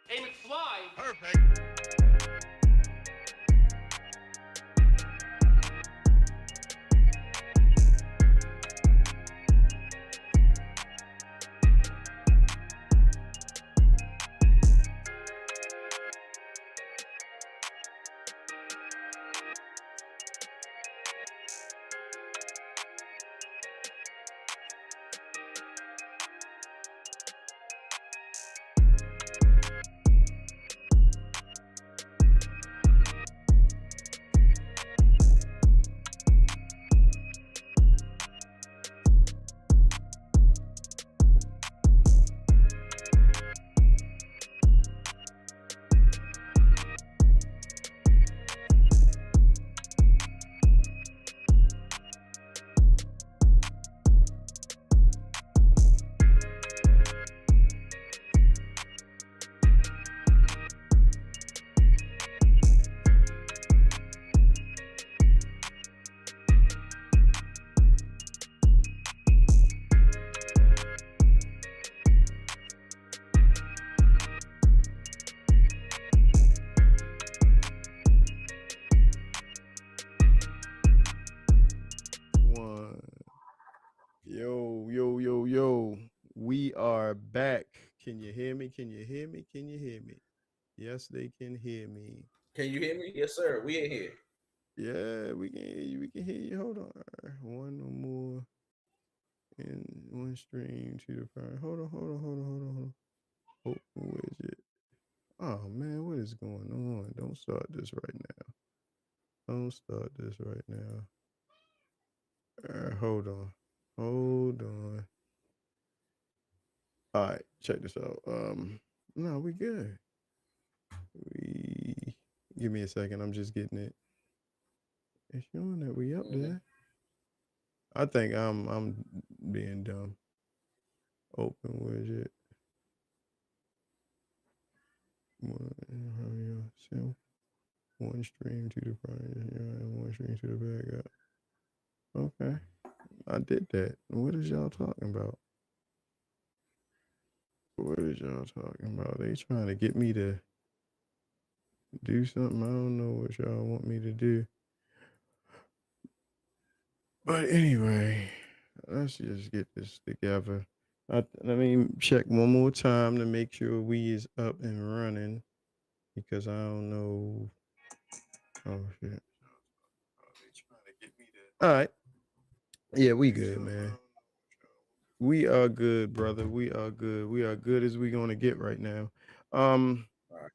A McFly. Perfect. One. Yo, yo, yo, yo. We are back. Can you hear me? Can you hear me? Can you hear me? Yes, they can hear me. Can you hear me? Yes, sir. We in here. Yeah, we can hear you. We can hear you. Hold on. One more and one stream to the front. Hold on. Open widget. Oh man, what is going on? Don't start this right now. Don't start this right now. Hold on. Hold on. All right, check this out. No, we good. We give me a second. I'm just getting it. It's showing that we up Mm-hmm. there. I think I'm being dumb. Open widget. One stream to the front and one stream to the back. Okay, I did that. What is y'all talking about? What is y'all talking about? They trying to get me to do something. I don't know what y'all want me to do. But anyway, let's just get this together. Let me check one more time to make sure we is up and running because I don't know. Oh shit! All right, yeah, we good, man. We are good, brother. We are good. We are good as we gonna get right now. Um, All right.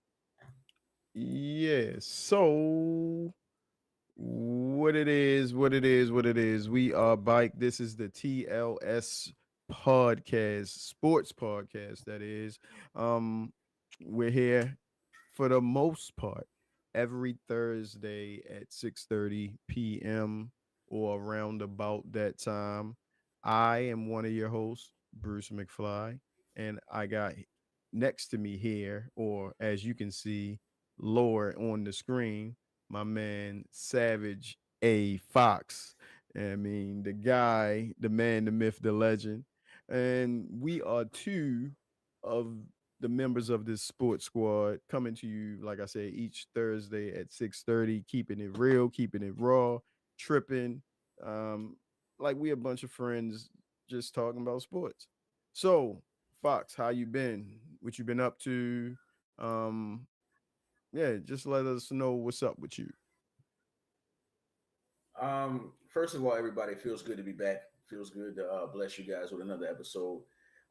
yeah. So what it is. We are bike. This is the TLS podcast, sports podcast. That is, um, we're here for the most part every Thursday at 6:30 p.m. or around about that time. I am one of your hosts, Bruce McFly, and I got next to me here, or as you can see, lower on the screen, my man Savage A. Fox. I mean, the guy, the man, the myth, the legend. And we are two of the members of this sports squad coming to you, like I said, each Thursday at 6:30, keeping it real, keeping it raw, tripping. Um, like we a bunch of friends just talking about sports. So, Fox, how you been? What you been up to? Um, yeah, just let us know what's up with you. First of all, everybody, it feels good to be back. Feels good to bless you guys with another episode.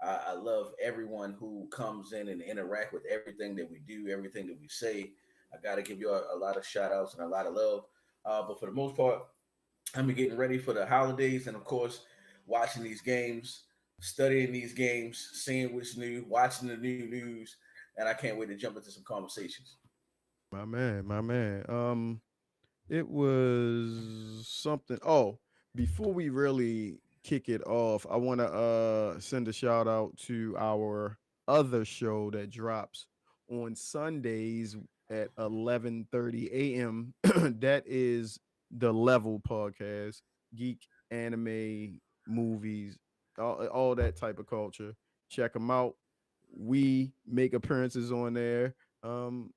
I love everyone who comes in and interact with everything that we do, everything that we say. I got to give you a lot of shout outs and a lot of love. But for the most part, I'm getting ready for the holidays and, of course, watching these games, studying these games, seeing what's new, watching the new news, and I can't wait to jump into some conversations. My man, my man. It was something. Oh, before we really kick it off, I want to send a shout out to our other show that drops on Sundays at 11:30 a.m. That is the Level podcast, geek, anime, movies, all that type of culture. Check them out. we make appearances on there. Um,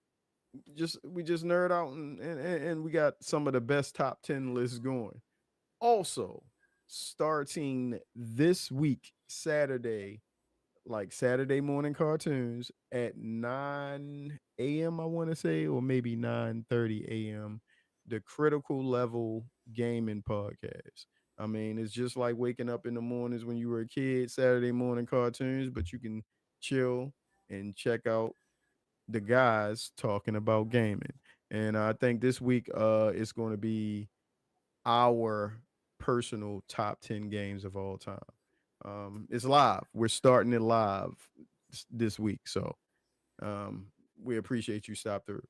just we just nerd out and we got some of the best top 10 lists going. Also, starting this week, Saturday, like Saturday morning cartoons at 9 a.m. I want to say, or maybe 9:30 a.m. The Critical Level Gaming Podcast. I mean, it's just like waking up in the mornings when you were a kid, Saturday morning cartoons, but you can chill and check out the guys talking about gaming. And I think this week it's going to be our personal top 10 games of all time. It's live. We're starting it live this week. So um, we appreciate you stop through.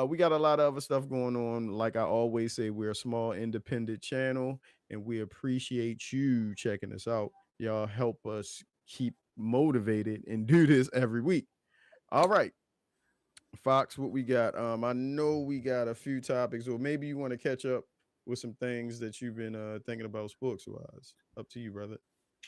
We got a lot of other stuff going on. Like I always say, we're a small independent channel and we appreciate you checking us out. Y'all help us keep motivated and do this every week. All right. Fox, what we got? I know we got a few topics, or maybe you want to catch up with some things that you've been thinking about sports wise. Up to you, brother.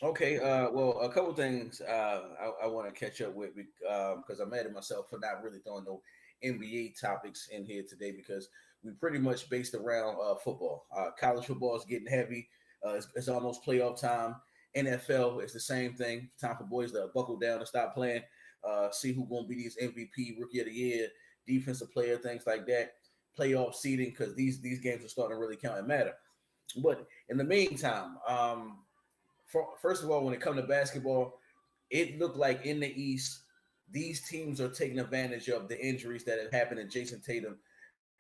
Okay, well, a couple things I want to catch up with because I'm mad at myself for not really throwing no NBA topics in here today because we pretty much based around football. College football is getting heavy. It's almost playoff time. NFL is the same thing. Time for boys to buckle down and stop playing. See who's going to be these MVP, Rookie of the Year, Defensive Player, things like that. Playoff seeding because these games are starting to really count and matter. But in the meantime, first of all, when it comes to basketball, it looked like in the East, these teams are taking advantage of the injuries that have happened to Jason Tatum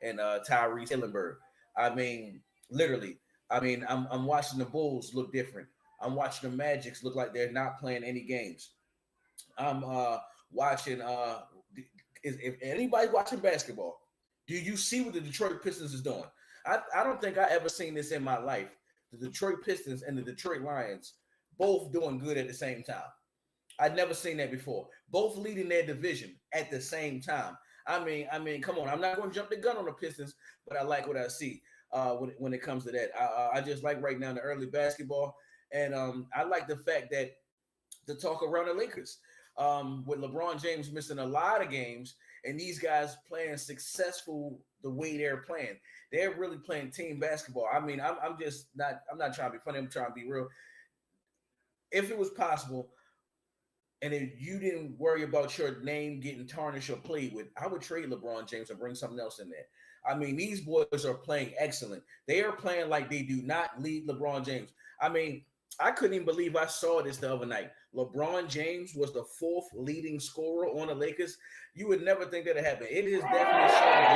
and Tyrese Hillenberg. I mean, literally. I mean, I'm watching the Bulls look different. I'm watching the Magics look like they're not playing any games. I'm watching. If anybody's watching basketball, do you see what the Detroit Pistons is doing? I don't think I ever seen this in my life. The Detroit Pistons and the Detroit Lions both doing good at the same time. I'd never seen that before. Both leading their division at the same time. I mean, come on. I'm not going to jump the gun on the Pistons, but I like what I see when it comes to that. I just like right now the early basketball, and I like the fact that the talk around the Lakers with LeBron James missing a lot of games and these guys playing successful the way they're playing. They're really playing team basketball. I mean, I'm just not. I'm not trying to be funny. I'm trying to be real. If it was possible, and if you didn't worry about your name getting tarnished or played with, I would trade LeBron James and bring something else in there. I mean, these boys are playing excellent. They are playing like they do not lead LeBron James. I mean, I couldn't even believe I saw this the other night. LeBron James was the fourth leading scorer on the Lakers. You would never think that it happened. It is definitely showing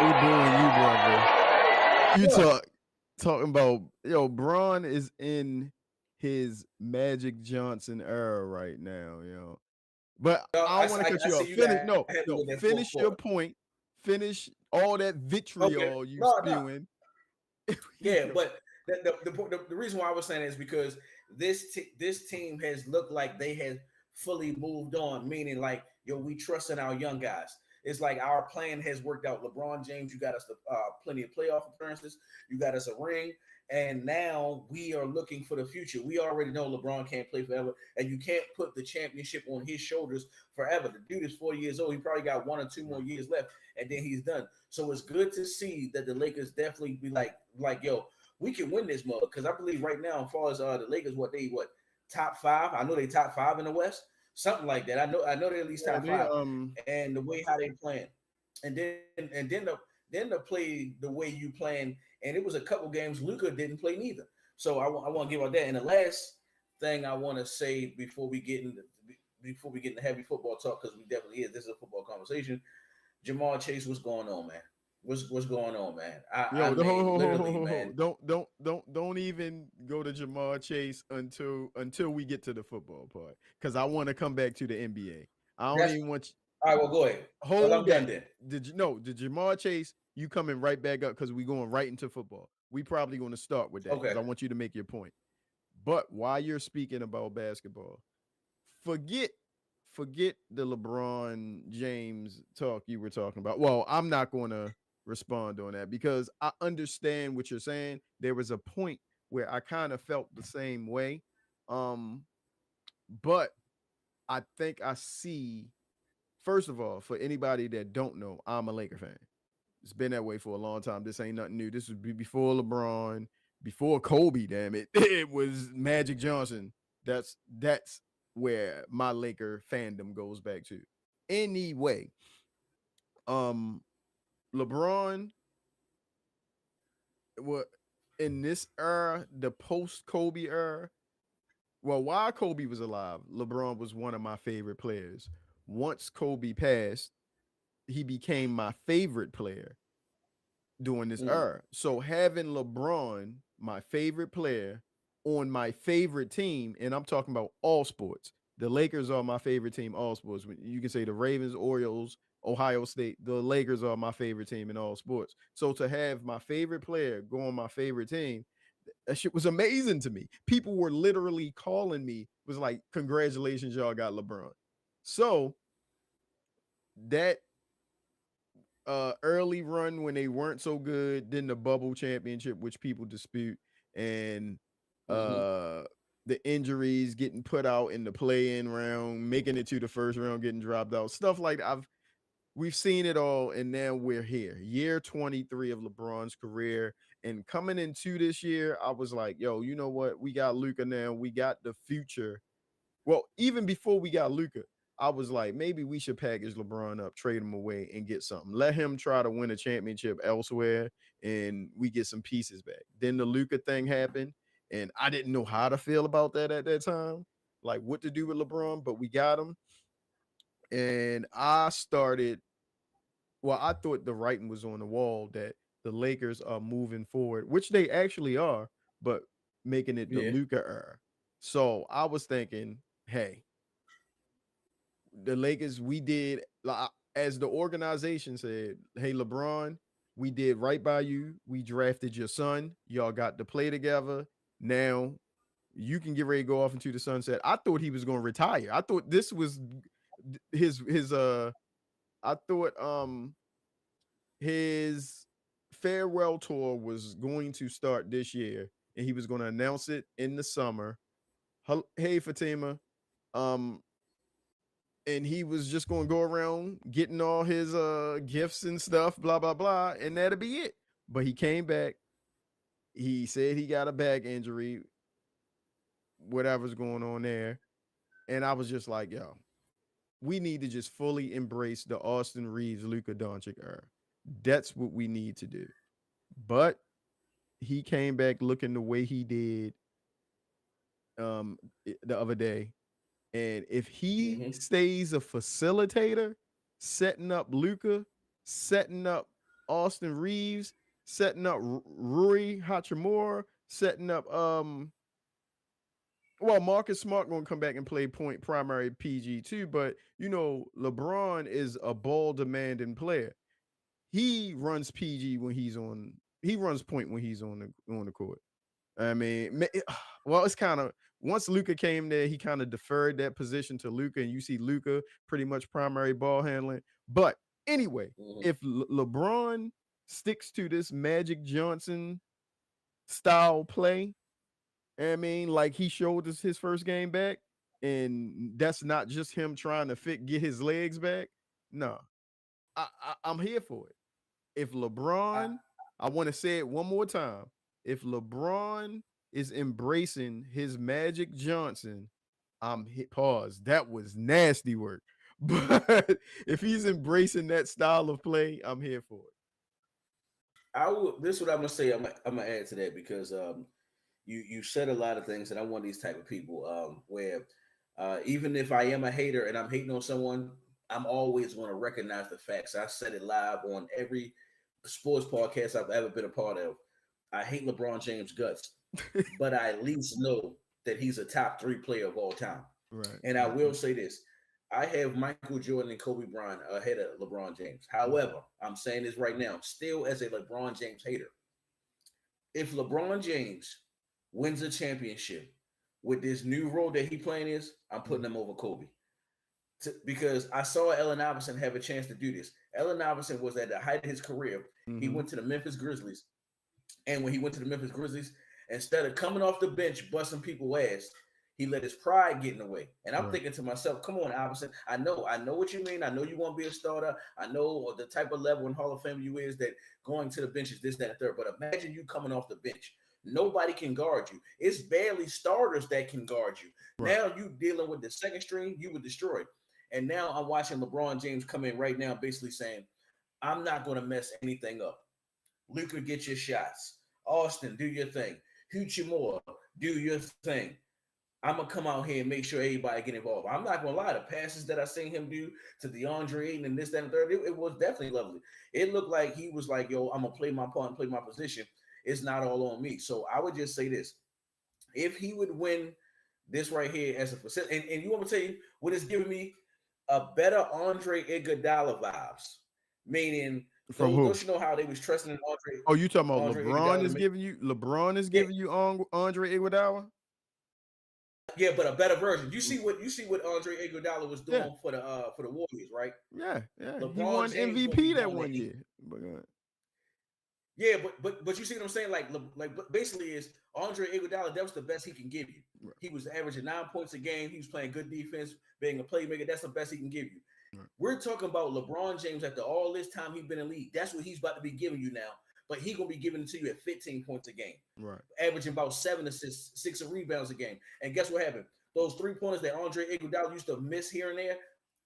We booing you, brother. You that. talking about Braun is in his Magic Johnson era right now, But Well, I don't want to cut I you see off. you got Finish, no, happy no. with that fourth Finish your quarter. point. Finish all that Okay. vitriol you No, no. spewing. Yeah, but the reason why I was saying is because this team has looked like they have fully moved on, meaning like we trust in our young guys. It's like our plan has worked out. LeBron James, you got us plenty of playoff appearances. You got us a ring, and now we are looking for the future. We already know LeBron can't play forever, and you can't put the championship on his shoulders forever. The dude is 40 years old. He probably got 1 or 2 more years left, and then he's done. So it's good to see that the Lakers definitely be like yo, we can win this mug because I believe right now, as far as the Lakers, what top five? I know they top five in the West, something like that. I know they're at least Yeah, top they five, and the way how they playing, and then to play the way you playing, and it was a couple games Luka didn't play neither. So I want to give out that. And the last thing I want to say before we get into heavy football talk because we definitely is. This is a football conversation. Jamal Chase, what's going on, man? What's going on, man? I Yo, mean, literally, man. don't even go to Jamar Chase until we get to the football part because I want to come back to the NBA. I don't That's even want you, all right. Well, go ahead. Well, I'm hold done that. then. Did you know? Did Jamar Chase? You coming right back up because we going right into football. We probably going to start with that because Okay. I want you to make your point. But while you're speaking about basketball, forget forget the LeBron James talk you were talking about. Well, I'm not going to respond on that because I understand what you're saying. There was a point where I kind of felt the same way. Um but I think I see. First of all, for anybody that don't know, I'm a Laker fan. It's been that way for a long time. This ain't nothing new. This was before LeBron, before Kobe. Damn it, it was Magic Johnson. That's where my Laker fandom goes back to. Anyway, um, LeBron, what in this era, the post Kobe era. Well, while Kobe was alive, LeBron was one of my favorite players. Once Kobe passed, he became my favorite player during this Mm. era. So having LeBron, my favorite player, on my favorite team, and I'm talking about all sports. The Lakers are my favorite team, all sports. You can say the Ravens, Orioles, Ohio State. The Lakers are my favorite team in all sports. So to have my favorite player go on my favorite team, that shit was amazing to me. People were literally calling me, was like, "Congratulations, y'all got LeBron." So that early run when they weren't so good, then the bubble championship, which people dispute, and Mm-hmm. uh the injuries, getting put out in the play-in round, making it to the first round, getting dropped out, stuff like that. We've seen it all, and now we're here. Year 23 of LeBron's career. And coming into this year, I was like, yo, you know what? We got Luca now. We got the future. Well, even before we got Luca, I was like, maybe we should package LeBron up, trade him away, and get something. Let him try to win a championship elsewhere, and we get some pieces back. Then the Luca thing happened, and I didn't know how to feel about that at that time, like what to do with LeBron, but we got him. And I started, well, I thought the writing was on the wall that the Lakers are moving forward, which they actually are, but making it the Yeah. Luca era. So I was thinking, hey, the Lakers, we did as the organization said, hey LeBron, we did right by you. We drafted your son. Y'all got to play together. Now you can get ready to go off into the sunset. I thought he was going to retire. I thought this was his I thought his farewell tour was going to start this year and he was going to announce it in the summer. Hey Fatima, um and he was just going to go around getting all his gifts and stuff, blah blah blah, and that'll be it. But he came back. He said he got a back injury, whatever's going on there, and I was just like, yo, we need to just fully embrace the Austin Reeves, Luka Doncic era. That's what we need to do. But he came back looking the way he did um the other day. And if he Mm-hmm. stays a facilitator, setting up Luca, setting up Austin Reeves, setting up Rui Hachimura, setting up well, Marcus Smart gonna come back and play point primary PG too, but you know, LeBron is a ball demanding player. He runs PG when he's on, he runs point when he's on the court. I mean, well, it's kind of, once Luca came there, he kind of deferred that position to Luca, and you see Luca pretty much primary ball handling. But anyway, Mm-hmm. if LeBron sticks to this Magic Johnson style play, I mean, like he showed us his first game back, and that's not just him trying to get his legs back. No, I'm here for it. If I, LeBron, I want to say it one more time. If LeBron is embracing his Magic Johnson, I'm hit pause. That was nasty work. But if he's embracing that style of play, I'm here for it. I will. This is what I'm gonna say. I'm gonna add to that because you said a lot of things, and I'm one of these type of people where even if I am a hater and I'm hating on someone, I'm always going to recognize the facts. I said it live on every sports podcast I've ever been a part of. I hate LeBron James guts, but I at least know that he's a top three player of all time. Right. And I will say this. I have Michael Jordan and Kobe Bryant ahead of LeBron James. However, I'm saying this right now, still as a LeBron James hater, if LeBron James wins a championship with this new role that he playing is, I'm putting him over Kobe. Because I saw Allen Iverson have a chance to do this. Allen Iverson was at the height of his career. He Mm-hmm. went to the Memphis Grizzlies. And when he went to the Memphis Grizzlies, instead of coming off the bench busting people ass, He let his pride get in the way. And I'm Right. thinking to myself, come on, Iverson. I know what you mean. I know you want to be a starter. I know the type of level in Hall of Fame you is that going to the bench is this, that, and third. But imagine you coming off the bench. Nobody can guard you. It's barely starters that can guard you. Right. Now you dealing with the second string, you were destroyed. And now I'm watching LeBron James come in right now, basically saying, I'm not going to mess anything up. Luka, get your shots. Austin, do your thing. Hugh, do your thing. I'm gonna come out here and make sure everybody get involved. I'm not gonna lie, the passes that I seen him do to DeAndre Ayton and this, that, and third, it was definitely lovely. It looked like he was like, yo, I'm gonna play my part and play my position. It's not all on me. So I would just say this: if he would win this right here as a facility, and you want me to tell you what it's giving me a better Andre Iguodala vibes, meaning From who? don't you know how they was trusting in Oh, you talking about Andre LeBron Iguodala to is make giving you LeBron is yeah, giving you Andre Iguodala? yeah, but a better version. You see what Andre Iguodala was Yeah, doing for the Warriors, right? yeah, yeah. He LeBron won James gonna be MVP that doing that. one year. But, Yeah, but you see what I'm saying? Like basically is Andre Iguodala. That was the best he can give you. right, He was averaging 9 points a game. He was playing good defense, being a playmaker. That's the best he can give you. right, We're talking about LeBron James after all this time he's been in the league. That's what he's about to be giving you now. But he gonna be giving it to you at 15 points a game, right. averaging about 7 assists, 6 rebounds a game. And guess what happened? Those 3 pointers that Andre Iguodala used to miss here and there,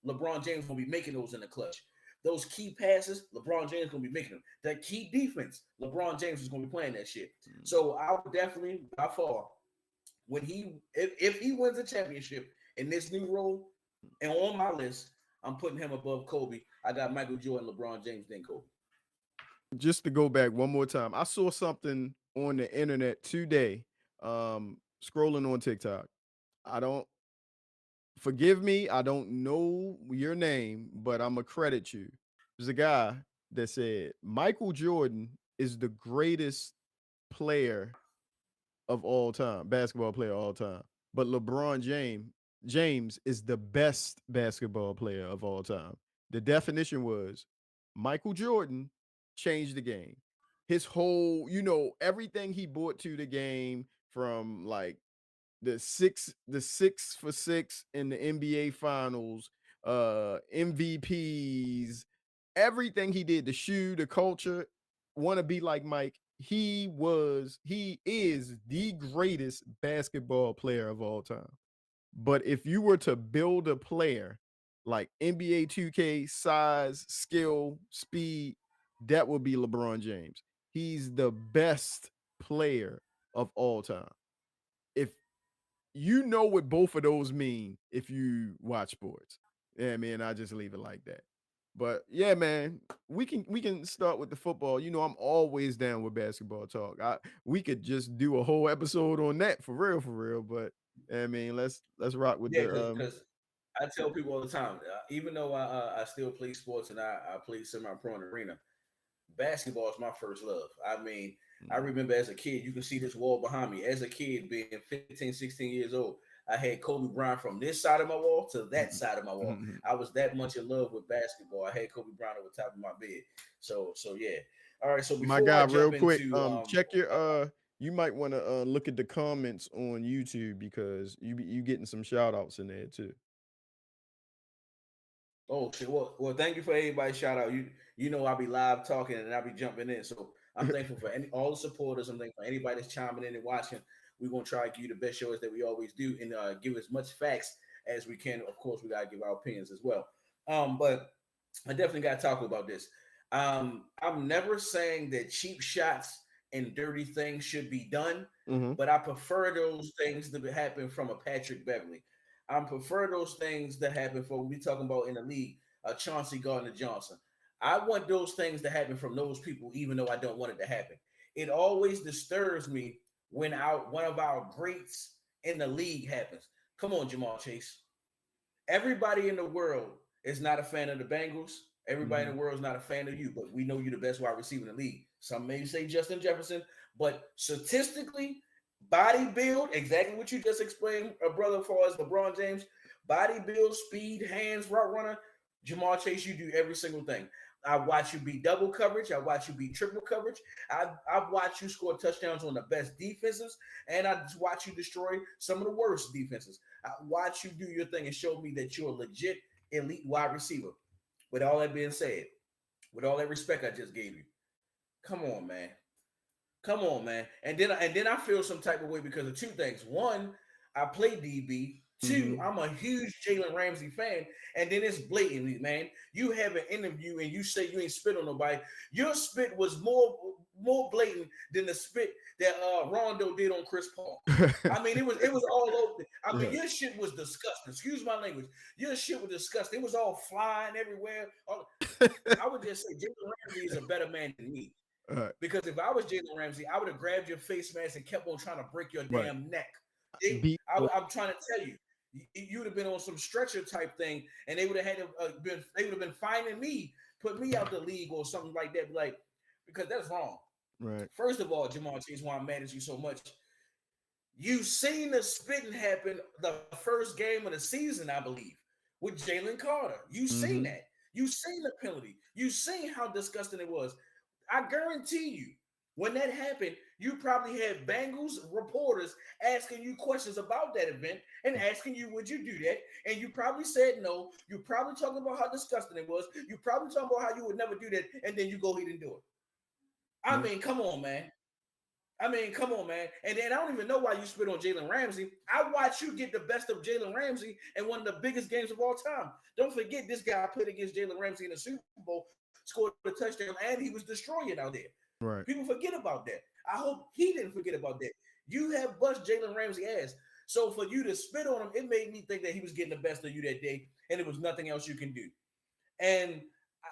LeBron James gonna be making those in the clutch. Those key passes, LeBron James gonna be making them. That key defense, LeBron James is gonna be playing that shit. Mm. So I would definitely, by far, when if he wins a championship in this new role, and on my list, I'm putting him above Kobe. I got Michael Jordan, LeBron James, then Kobe. Just to go back one more time, I saw something on the internet today, scrolling on TikTok. I don't forgive me, I don't know your name, but I'm gonna credit you. There's a guy that said Michael Jordan is the greatest player of all time, basketball player of all time. But LeBron James is the best basketball player of all time. The definition was Michael Jordan changed the game. His whole, everything he brought to the game from like the 6 for 6 in the NBA finals, MVPs, everything he did, the shoe, the culture, want to be like Mike. He is the greatest basketball player of all time. But if you were to build a player like NBA 2K size, skill, speed, that would be LeBron James. He's the best player of all time. If you know what both of those mean if you watch sports. Yeah, man, I just leave it like that. But yeah, man, we can start with the football. I'm always down with basketball talk. We could just do a whole episode on that for real, for real. But I mean, let's rock with Yeah, the because I tell people all the time, even though I still play sports and I play semi-pro in the arena, basketball is my first love. I mean, I remember as a kid, you can see this wall behind me. As a kid, being 15, 16 years old, I had Kobe Bryant from this side of my wall to that side of my wall. I was that much in love with basketball. I had Kobe Bryant over top of my bed. So yeah. All right. So my before guy, I real jump quick, into check your you might want to look at the comments on YouTube because you getting some shout outs in there too. oh shit. Well, thank you for everybody shout out. You know I'll be live talking and I'll be jumping in. So I'm thankful for all the supporters. I'm thankful for anybody that's chiming in and watching. We're gonna try to give you the best shows that we always do and give as much facts as we can. Of course, we gotta give our opinions as well. But I definitely gotta talk about this. I'm never saying that cheap shots and dirty things should be done, Hmm. but I prefer those things to happen from a Patrick Beverly. I prefer those things that happen for we talking about in the league, Chauncey Gardner Johnson. I want those things to happen from those people, even though I don't want it to happen. It always disturbs me when one of our greats in the league happens. Come on, Jamal Chase. Everybody in the world is not a fan of the Bengals. Everybody in Hmm. the world is not a fan of you, but we know you're the best wide receiver in the league. Some may say Justin Jefferson, but statistically, body build, exactly what you just explained, brother, as far as LeBron James, body build, speed, hands, route runner, Jamal Chase, you do every single thing. I watch you be double coverage. I watch you be triple coverage. I've watched you score touchdowns on the best defenses, and I just watch you destroy some of the worst defenses. I watch you do your thing and show me that you're a legit elite wide receiver. With all that being said, with all that respect I just gave you, come on, man. Come on, man. And then I feel some type of way because of two things. One, I play DB. Two, Mm-hmm. I'm a huge Jalen Ramsey fan. And then it's blatantly, man. You have an interview and you say you ain't spit on nobody. Your spit was more blatant than the spit that Rondo did on Chris Paul. I mean, it was all over. I mean, Right. your shit was disgusting. Excuse my language. Your shit was disgusting. It was all flying everywhere. I would just say Jalen Ramsey is a better man than me. Right. Because if I was Jalen Ramsey, I would have grabbed your face mask and kept on trying to break your Right. damn neck. Beat. I'm trying to tell you, you would have been on some stretcher type thing, and they would have had to, they would have been finding me, put me out the league or something like that. Like, because that's wrong. Right. First of all, Jamal Chase, why I'm mad at you so much. You seen the spitting happen the first game of the season, I believe, with Jalen Carter. You seen Mm-hmm. that. You seen the penalty. You seen how disgusting it was. I guarantee you, when that happened, you probably had Bengals reporters asking you questions about that event and asking you, would you do that? And you probably said no. You probably talking about how disgusting it was. You probably talking about how you would never do that, and then you go ahead and do it. I Yeah. mean, come on, man. I mean, come on, man. And then I don't even know why you spit on Jalen Ramsey. I watched you get the best of Jalen Ramsey in one of the biggest games of all time. Don't forget, this guy played against Jalen Ramsey in the Super Bowl, scored a touchdown, and he was destroying out there. Right. People forget about that. I hope he didn't forget about that. You have bust Jalen Ramsey ass. So for you to spit on him, it made me think that he was getting the best of you that day, and there was nothing else you can do. And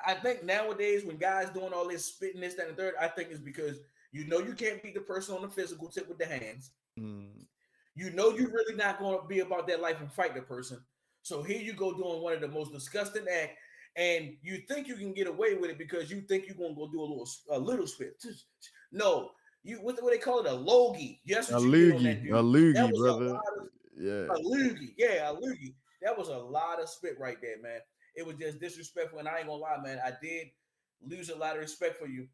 I think nowadays when guys doing all this spitting, this, that, and the third, I think it's because you know you can't beat the person on the physical tip with the hands. Mm. You know you're really not going to be about that life and fight the person. So here you go doing one of the most disgusting act, and you think you can get away with it because you think you're going to go do a little spit. No, you what they call it, a logie. That's A what you did on that loogie. A dude. That loogie, was a brother. lot of Yeah. a loogie. Yeah, a loogie. That was a lot of spit right there, man. It was just disrespectful, and I ain't gonna lie, man. I did lose a lot of respect for you,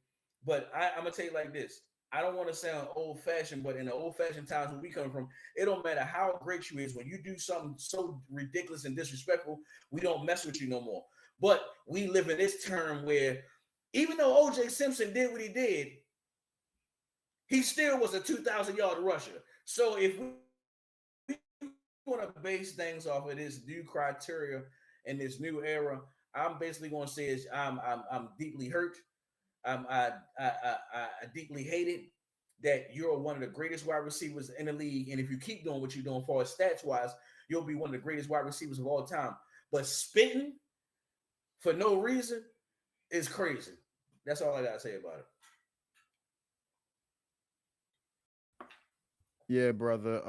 but I'm gonna tell you like this. I don't want to sound old fashioned, but in the old fashioned times where we come from, it don't matter how great you is. When you do something so ridiculous and disrespectful, we don't mess with you no more. But we live in this term where, even though OJ Simpson did what he did, he still was a 2,000 yard rusher. So if we want to base things off of this new criteria and this new era, I'm basically going to say is I'm deeply hurt. I deeply hate it that you're one of the greatest wide receivers in the league, and if you keep doing what you're doing, far as stats wise, you'll be one of the greatest wide receivers of all time. But spitting for no reason is crazy. That's all I gotta say about it. Yeah, brother.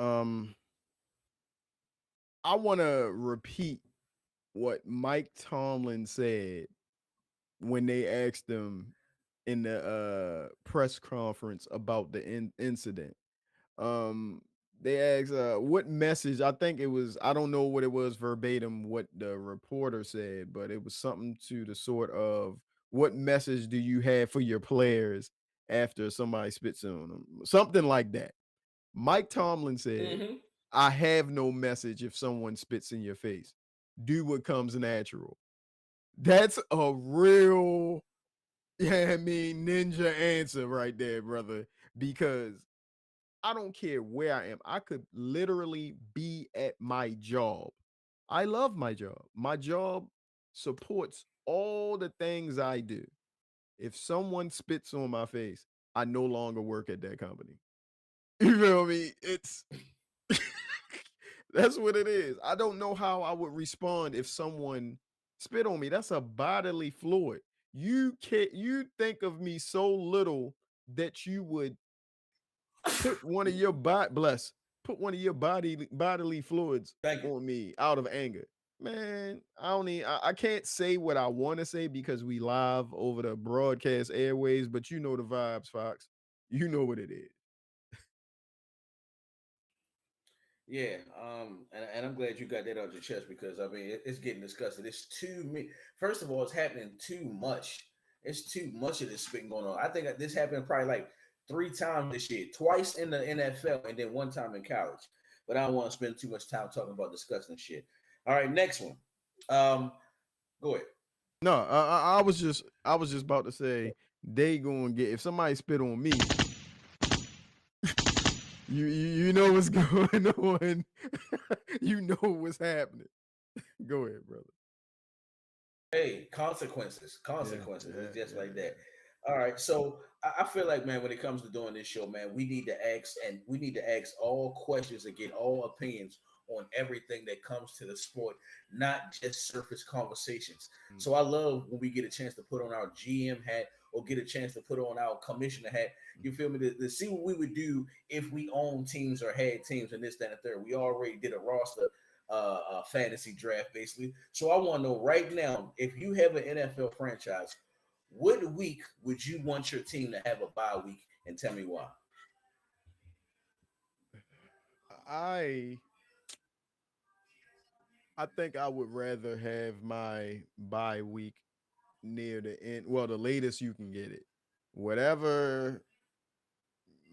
I want to repeat what Mike Tomlin said when they asked him in the press conference about the incident. Um, they asked, "What message?" I think it was. I don't know what it was verbatim. What the reporter said, but it was something to the sort of, "What message do you have for your players after somebody spits on them?" Something like that. Mike Tomlin said, Mm-hmm. "I have no message if someone spits in your face. Do what comes natural." That's a real, yeah, I mean, ninja answer right there, brother. Because I don't care where I am. I could literally be at my job. I love my job. My job supports all the things I do. If someone spits on my face, I no longer work at that company. You feel me? It's that's what it is. I don't know how I would respond if someone spit on me. That's a bodily fluid. You think of me so little that you would put one of your put one of your bodily fluids Thank you. on me out of anger. Man, I can't say what I want to say because we live over the broadcast airways, but you know the vibes, Fox. You know what it is. Yeah, and I'm glad you got that out your chest because I mean it's getting disgusted. It's too me. First of all, it's happening too much. It's too much of this spitting going on. I think that this happened probably like 3 times this year, twice in the NFL, and then one time in college. But I don't want to spend too much time talking about discussing shit. All right, next one. Go ahead. No, I was just about to say they gonna get if somebody spit on me, you know what's going on. You know what's happening. Go ahead, brother. Hey, consequences, Yeah, consequences. yeah, It's just yeah, like that. yeah. All right, so I feel like, man, when it comes to doing this show, man, we need to ask all questions and get all opinions on everything that comes to the sport, not just surface conversations. So I love when we get a chance to put on our GM hat or get a chance to put on our commissioner hat. You feel me? To see what we would do if we own teams or had teams and this, that, and the third. We already did a roster fantasy draft, basically. So I want to know right now, if you have an NFL franchise, what week would you want your team to have a bye week, and tell me why? I I think I would rather have my bye week near the end. Well, the latest you can get it. Whatever,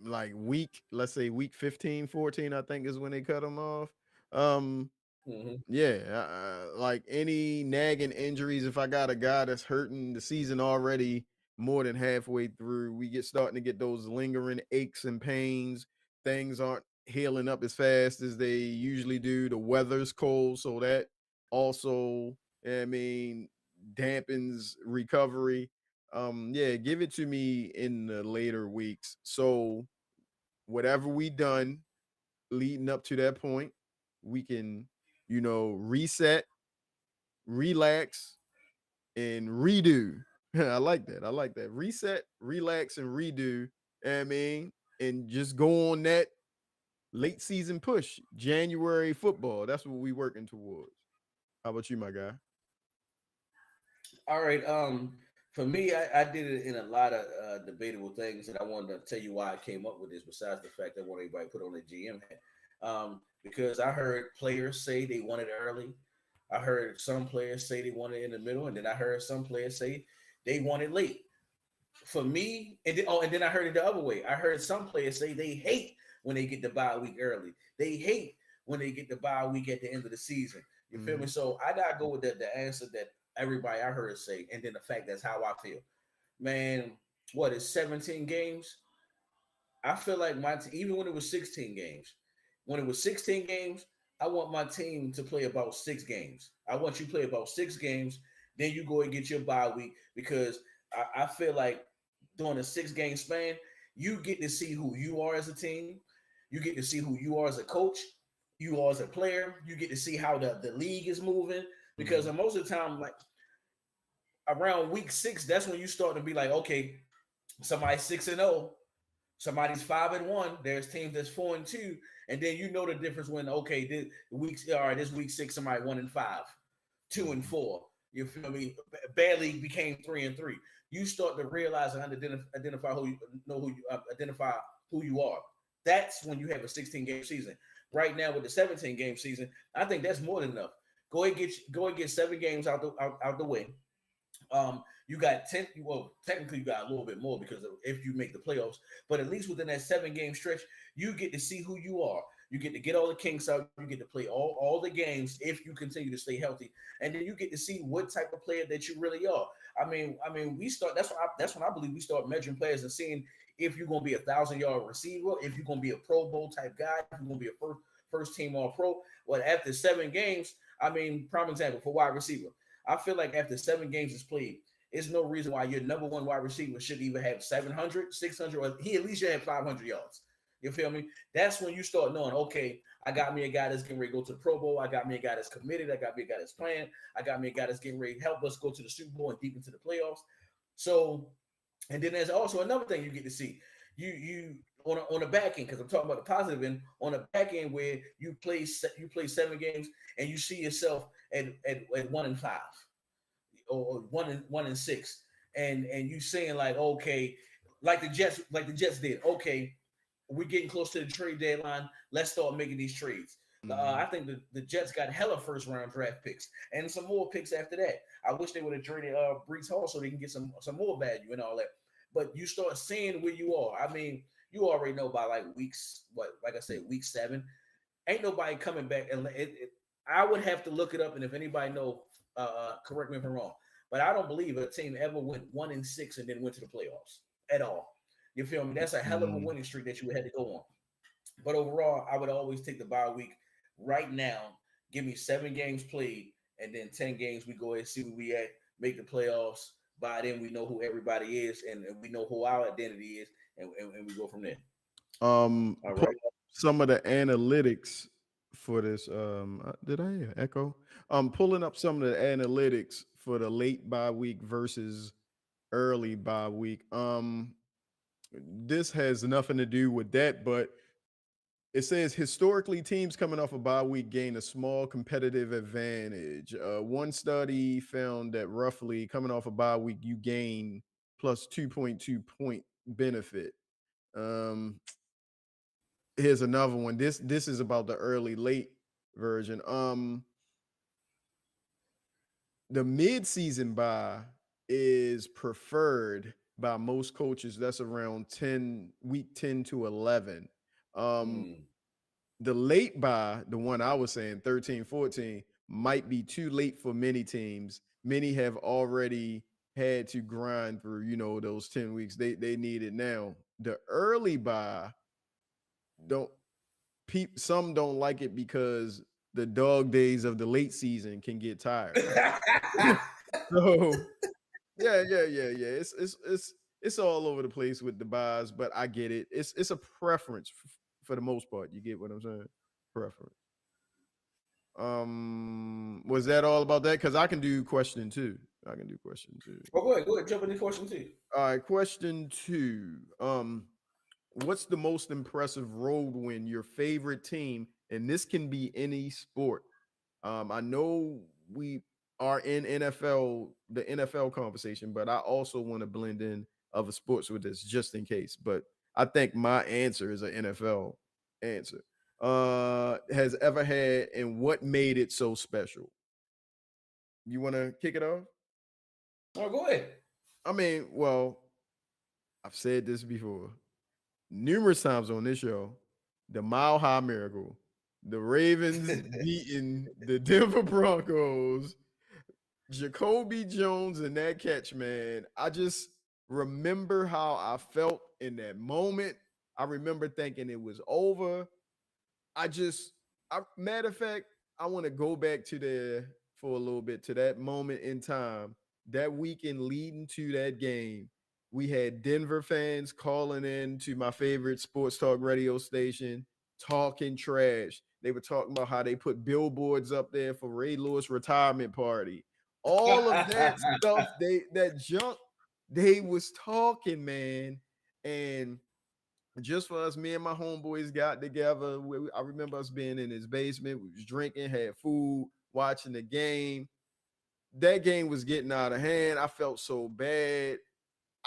like week, let's say week 15, 14, I think is when they cut them off. Um, Mm-hmm. yeah, like any nagging injuries, if I got a guy that's hurting the season already more than halfway through, we get starting to get those lingering aches and pains. Things aren't healing up as fast as they usually do. The weather's cold, so that also, I mean, dampens recovery. Yeah, give it to me in the later weeks. So whatever we done leading up to that point, we can, reset, relax, and redo. I like that. I like that. Reset, relax, and redo. I mean, and just go on that late season push, January football. That's what we working towards. How about you, my guy? All right. For me, I did it in a lot of debatable things, and I wanted to tell you why I came up with this. Besides the fact that I want everybody to put on the GM hat, because I heard players say they want it early. I heard some players say they want it in the middle, and then I heard some players say they want it late. For me, and then I heard it the other way. I heard some players say they hate when they get the bye week early. They hate when they get the bye week at the end of the season. You feel me? Mm-hmm. So I gotta go with the answer that everybody I heard say, and then the fact that's how I feel. Man, what is 17 games? I feel like even when it was 16 games, when it was 16 games, I want my team to play about 6 games. I want you to play about 6 games, then you go and get your bye week because I feel like during a 6 game span, you get to see who you are as a team, you get to see who you are as a coach, you are as a player, you get to see how the league is moving. Because Mm-hmm. most of the time, like around week 6, that's when you start to be like, okay, somebody's 6-0, somebody's 5-1. There's teams that's 4-2, and then you know the difference when okay, this weeks all right, this week 6, somebody 1-5, two and Mm-hmm. four. You feel me? Barely became 3-3. You start to realize and identify who you know who you identify who you are. That's when you have a 16 game season. Right now with the 17 game season, I think that's more than enough. Go and get 7 games out the way. You got 10. Well, technically, you got a little bit more because if you make the playoffs, but at least within that 7 game stretch, you get to see who you are. You get to get all the kinks out. You get to play all the games if you continue to stay healthy, and then you get to see what type of player that you really are. We start. That's when I believe we start measuring players and seeing if you're going to be 1,000 yard receiver, if you're going to be a Pro Bowl type guy, if you're going to be a first team All Pro. Well, after 7 games, prime example for wide receiver. I feel like after 7 games is played, there's no reason why your number one wide receiver should even have 700, 600, or he at least should have 500 yards. You feel me? That's when you start knowing, okay, I got me a guy that's getting ready to go to the Pro Bowl. I got me a guy that's committed. I got me a guy that's playing. I got me a guy that's getting ready to help us go to the Super Bowl and deep into the playoffs. So, and then there's also another thing you get to see. You on the back end, because I'm talking about the positive end, on the back end where you play 7 games and you see yourself at 1-5 or 1-6, and you saying like, okay, like the Jets did. Okay, we're getting close to the trade deadline. Let's start making these trades. Mm-hmm. I think the Jets got hella first round draft picks and some more picks after that. I wish they would have traded Brees Hall so they can get some more value and all that. But you start seeing where you are. I mean, you already know by like weeks, what, like I said, week 7, ain't nobody coming back. And I would have to look it up, and if anybody know, correct me if I'm wrong. But I don't believe a team ever went 1-6 and then went to the playoffs at all. You feel me? That's a hell of a Mm-hmm. winning streak that you had to go on. But overall, I would always take the bye week right now. Give me 7 games played, and then 10 games. We go ahead and see where we at, make the playoffs. By then, we know who everybody is, and we know who our identity is, and we go from there. All Pull right. up some of the analytics for this. Did I hear echo? Pulling up some of the analytics for the late bye week versus early bye week. This has nothing to do with that, but it says historically teams coming off a bye week gain a small competitive advantage. One study found that roughly coming off a bye week, you gain plus 2.2 point benefit. Um, Here's another one. This is about the early late version. The mid-season buy is preferred by most coaches. That's around 10 week 10 to 11. Um, Mm. the late buy, the one I was saying 13, 14, might be too late for many teams. Many have already had to grind through, those 10 weeks. They need it now. The early buy don't some don't like it because the dog days of the late season can get tiring. So yeah. It's all over the place with the buys, but I get it. It's a preference for the most part. You get what I'm saying? Preference. Was that all about that? Because I can do question two. I can do question two. Well, go ahead, jump into question two. All right, question two. What's the most impressive road win your favorite team? And this can be any sport. I know we are in the NFL conversation, but I also want to blend in other sports with this just in case. But I think my answer is an NFL answer. Has ever had, and what made it so special? You want to kick it off? Oh, go ahead. I mean, well, I've said this before numerous times on this show. The Mile High Miracle, the Ravens beating the Denver Broncos, Jacoby Jones and that catch, man. I just remember how I felt in that moment. I remember thinking it was over. I just, matter of fact, I want to go back to there for a little bit to that moment in time, that weekend leading to that game. We had Denver fans calling in to my favorite sports talk radio station, talking trash. They were talking about how they put billboards up there for Ray Lewis retirement party. All of that stuff, that junk they was talking, man. And just for us, me and my homeboys got together. I remember us being in his basement. We was drinking, had food, watching the game. That game was getting out of hand. I felt so bad.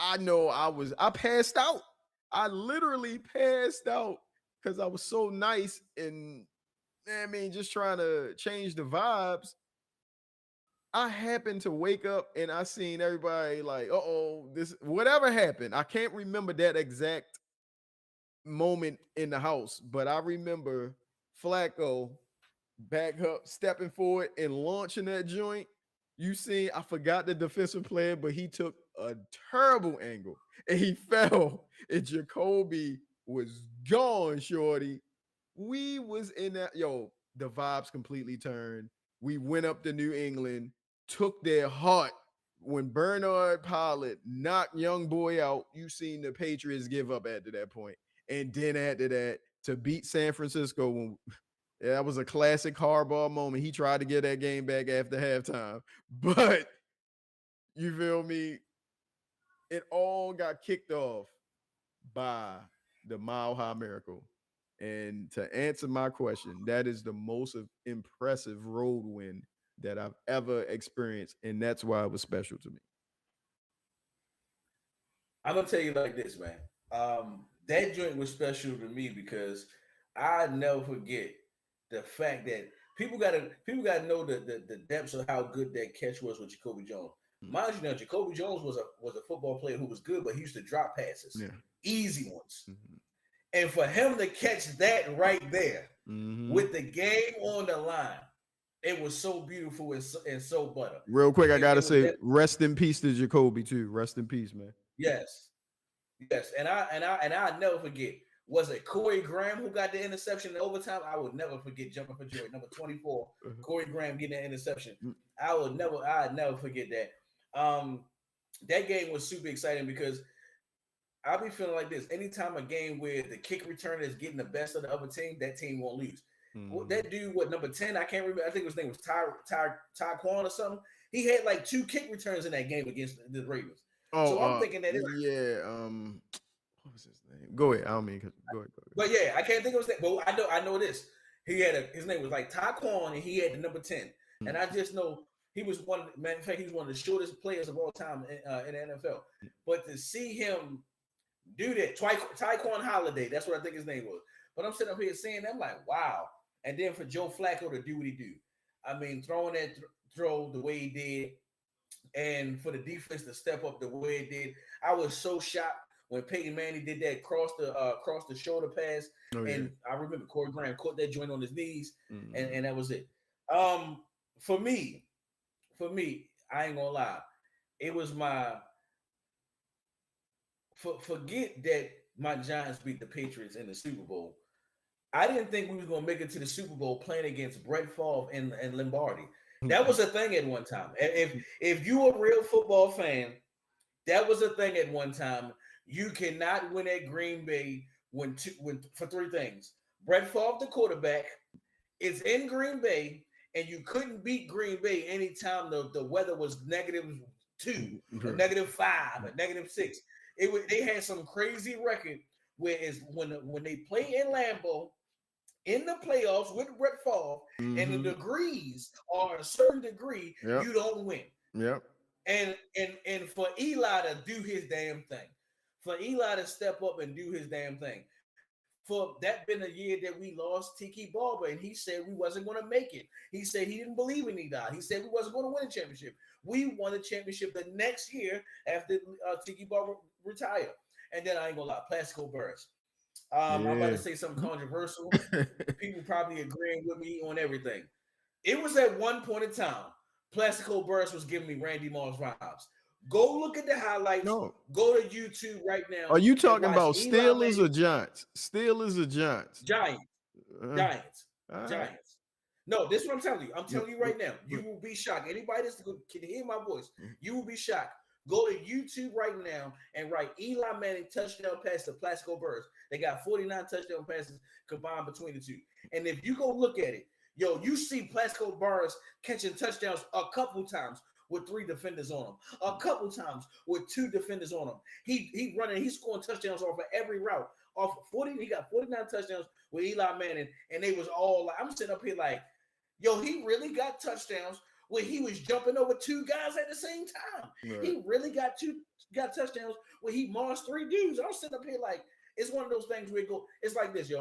I know I passed out. I literally passed out because I was so nice and I mean, just trying to change the vibes. I happened to wake up and I seen everybody like, oh, this whatever happened. I can't remember that exact moment in the house, but I remember Flacco back up, stepping forward and launching that joint. You see, I forgot the defensive player, but he took a terrible angle and he fell. And Jacoby was gone, shorty. We was in that, the vibes completely turned. We went up to New England, took their heart. When Bernard Pilot knocked young boy out, you seen the Patriots give up after that point. And then after that, to beat San Francisco, that was a classic hardball moment. He tried to get that game back after halftime. But you feel me? It all got kicked off by the Mile High Miracle. And to answer my question, that is the most impressive road win that I've ever experienced. And that's why it was special to me. I'm gonna tell you like this, man. That joint was special to me because I never forget. the fact that people gotta know the depths of how good that catch was with Jacoby Jones. Mind you, now Jacoby Jones was a football player who was good, but he used to drop passes, Yeah. easy ones. Mm-hmm. And for him to catch that right there Mm-hmm. with the game on the line, it was so beautiful and so butter. Real quick, I It gotta was say, that. rest in peace to Jacoby too. Rest in peace, man. Yes, yes, and I never forget. Was it Corey Graham who got the interception in overtime? I would never forget jumping for joy. Number 24, Corey Graham getting that interception. I'd never forget that. That game was super exciting because I'll be feeling like this. Anytime a game where the kick returner is getting the best of the other team, that team won't lose. Mm-hmm. That dude, what, number 10? I can't remember. I think his name was Tyquan or something. He had like 2 kick returns in that game against the Ravens. Oh, So I'm thinking that yeah. What was his name? Go ahead. I don't mean. Go ahead. Go ahead. but yeah, I can't think of his name. But I know this. His name was like Tyquan, and he had the number 10. And I just know he was one. Matter of fact, he was one of the shortest players of all time in the NFL. But to see him do that, Tyquan Holiday, that's what I think his name was. But I'm sitting up here saying, I'm like, wow. And then for Joe Flacco to do what he do, I mean, throwing that throw the way he did, and for the defense to step up the way it did, I was so shocked when Peyton Manning did that cross the shoulder pass, Oh yeah. and I remember Corey Graham caught that joint on his knees, Mm-hmm. and that was it. Um, for me, I ain't gonna lie, it was my forget that my Giants beat the Patriots in the Super Bowl. I didn't think we was gonna make it to the Super Bowl playing against Brett Favre and Lombardi. That was a thing at one time. If you a real football fan, that was a thing at one time. You cannot win at Green Bay when for 3 things. Brett Favre, the quarterback, is in Green Bay, and you couldn't beat Green Bay anytime the weather was -2 or -5 or -6. They had some crazy record where is when they play in Lambeau in the playoffs with Brett Favre, and the Mm-hmm. degrees are a certain degree, Yep. you don't win. Yep. And for Eli to do his damn thing, for Eli to step up and do his damn thing, for that been a year that we lost Tiki Barber, and he said we wasn't going to make it. He said he didn't believe in Eli. He said we wasn't going to win a championship. We won a championship the next year after Tiki Barber retired. And then I ain't gonna lie, Plaxico Burress. I'm about to Yeah. say something controversial. People probably agreeing with me on everything. It was at one point in time, Plaxico Burress was giving me Randy Moss vibes. Go look at the highlights. No. Go to YouTube right now Are you and talking watch about Eli Steelers or Manning. Giants? Steelers or Giants? Giants, Uh, Giants, all right. Giants. No, this is what I'm telling you. I'm But, telling you but, right now. You but, will be shocked. Anybody that can hear my voice, mm, you will be shocked. Go to YouTube right now and write Eli Manning touchdown pass to Plaxico Burress. They got 49 touchdown passes combined between the two. And if you go look at it, you see Plaxico Burress catching touchdowns a couple times with 3 defenders on him, a couple times with 2 defenders on him. He running, he's scoring touchdowns off of every route. Off of 40, he got 49 touchdowns with Eli Manning, and they was all like, I'm sitting up here like, he really got touchdowns where he was jumping over 2 guys at the same time. right. He really got touchdowns where he marched 3 dudes. I'm sitting up here like, it's one of those things where it's like this,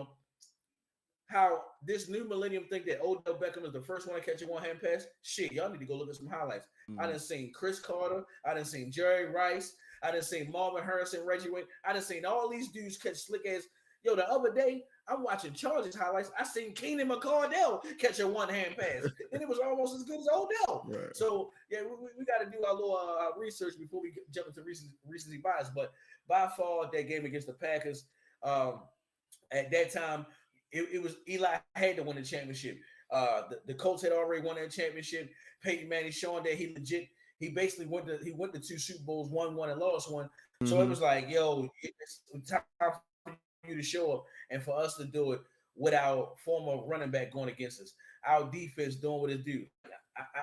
how this new millennium think that Odell Beckham is the first one to catch a one-hand pass. Shit, y'all need to go look at some highlights. I Mm. done seen Chris Carter. I done seen Jerry Rice. I done seen Marvin Harrison, Reggie Wayne. I done seen all these dudes catch slick ass. The other day, I'm watching Chargers highlights. I seen Keenan McCardell catch a one-hand pass. And it was almost as good as Odell. Right. So, yeah, we got to do our little research before we jump into recency bias. But by far, that game against the Packers, at that time, it was Eli had to win the championship. The Colts had already won that championship. Peyton Manning showing that he basically went to 2 Super Bowls, won one and lost one. So it was like, it's time for you to show up and for us to do it with our former running back going against us. Our defense doing what it do.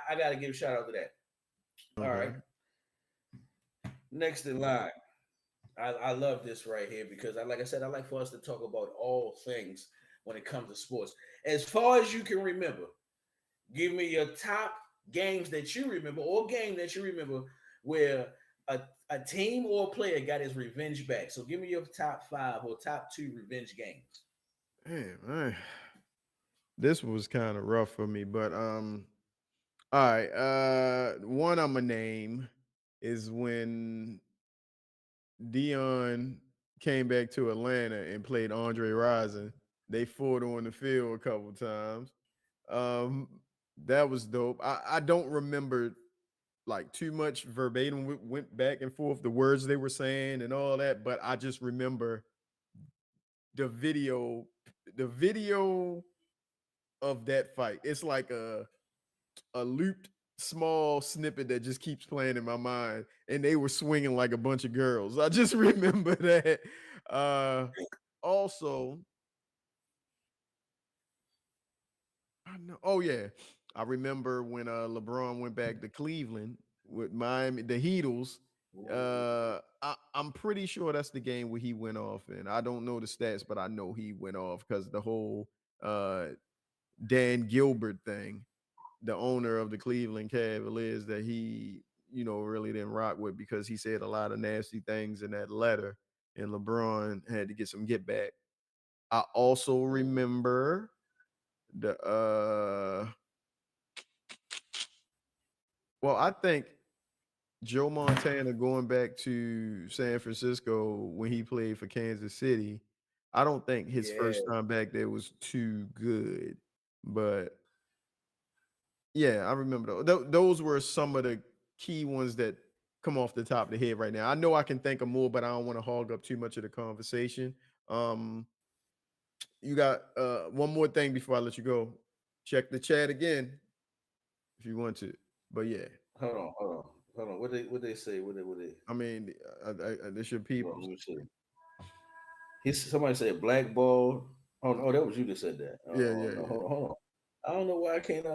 I got to give a shout out to that. All Okay. right. Next in line. I love this right here because like I said, I like for us to talk about all things when it comes to sports. As far as you can remember, give me your top games that you remember or game that you remember where a team or a player got his revenge back. So give me your top 5 or top 2 revenge games. Hey, man. this was kind of rough for me, but all right. One I'm gonna name is when Dion came back to Atlanta and played Andre Rison. They fought on the field a couple times. That was dope. I don't remember like too much verbatim. Went back and forth the words they were saying and all that, but I just remember the video, the video of that fight. It's like a looped small snippet that just keeps playing in my mind, and they were swinging like a bunch of girls. I just remember that. uh Also, I know, oh yeah, I remember when LeBron went back to Cleveland with Miami, the Heatles. Ooh, I'm pretty sure that's the game where he went off, and I don't know the stats, but I know he went off because the whole uh Dan Gilbert thing, the owner of the Cleveland Cavaliers, that he, really didn't rock with because he said a lot of nasty things in that letter, and LeBron had to get some get back. I also ooh. remember the well, I think Joe Montana going back to San Francisco when he played for Kansas City. I don't think his Yeah. first time back there was too good, but yeah, I remember those were some of the key ones that come off the top of the head right now. I know I can think of more, but I don't want to hog up too much of the conversation. Um, you got one more thing before I let you go. Check the chat again if you want to. But yeah, Hold on. What they say? What they? I mean, this your Hold on, people's. let me see. Somebody said blackball. Oh, that was you that said that. Yeah, Oh yeah, no, yeah. hold on. I don't know why I can't.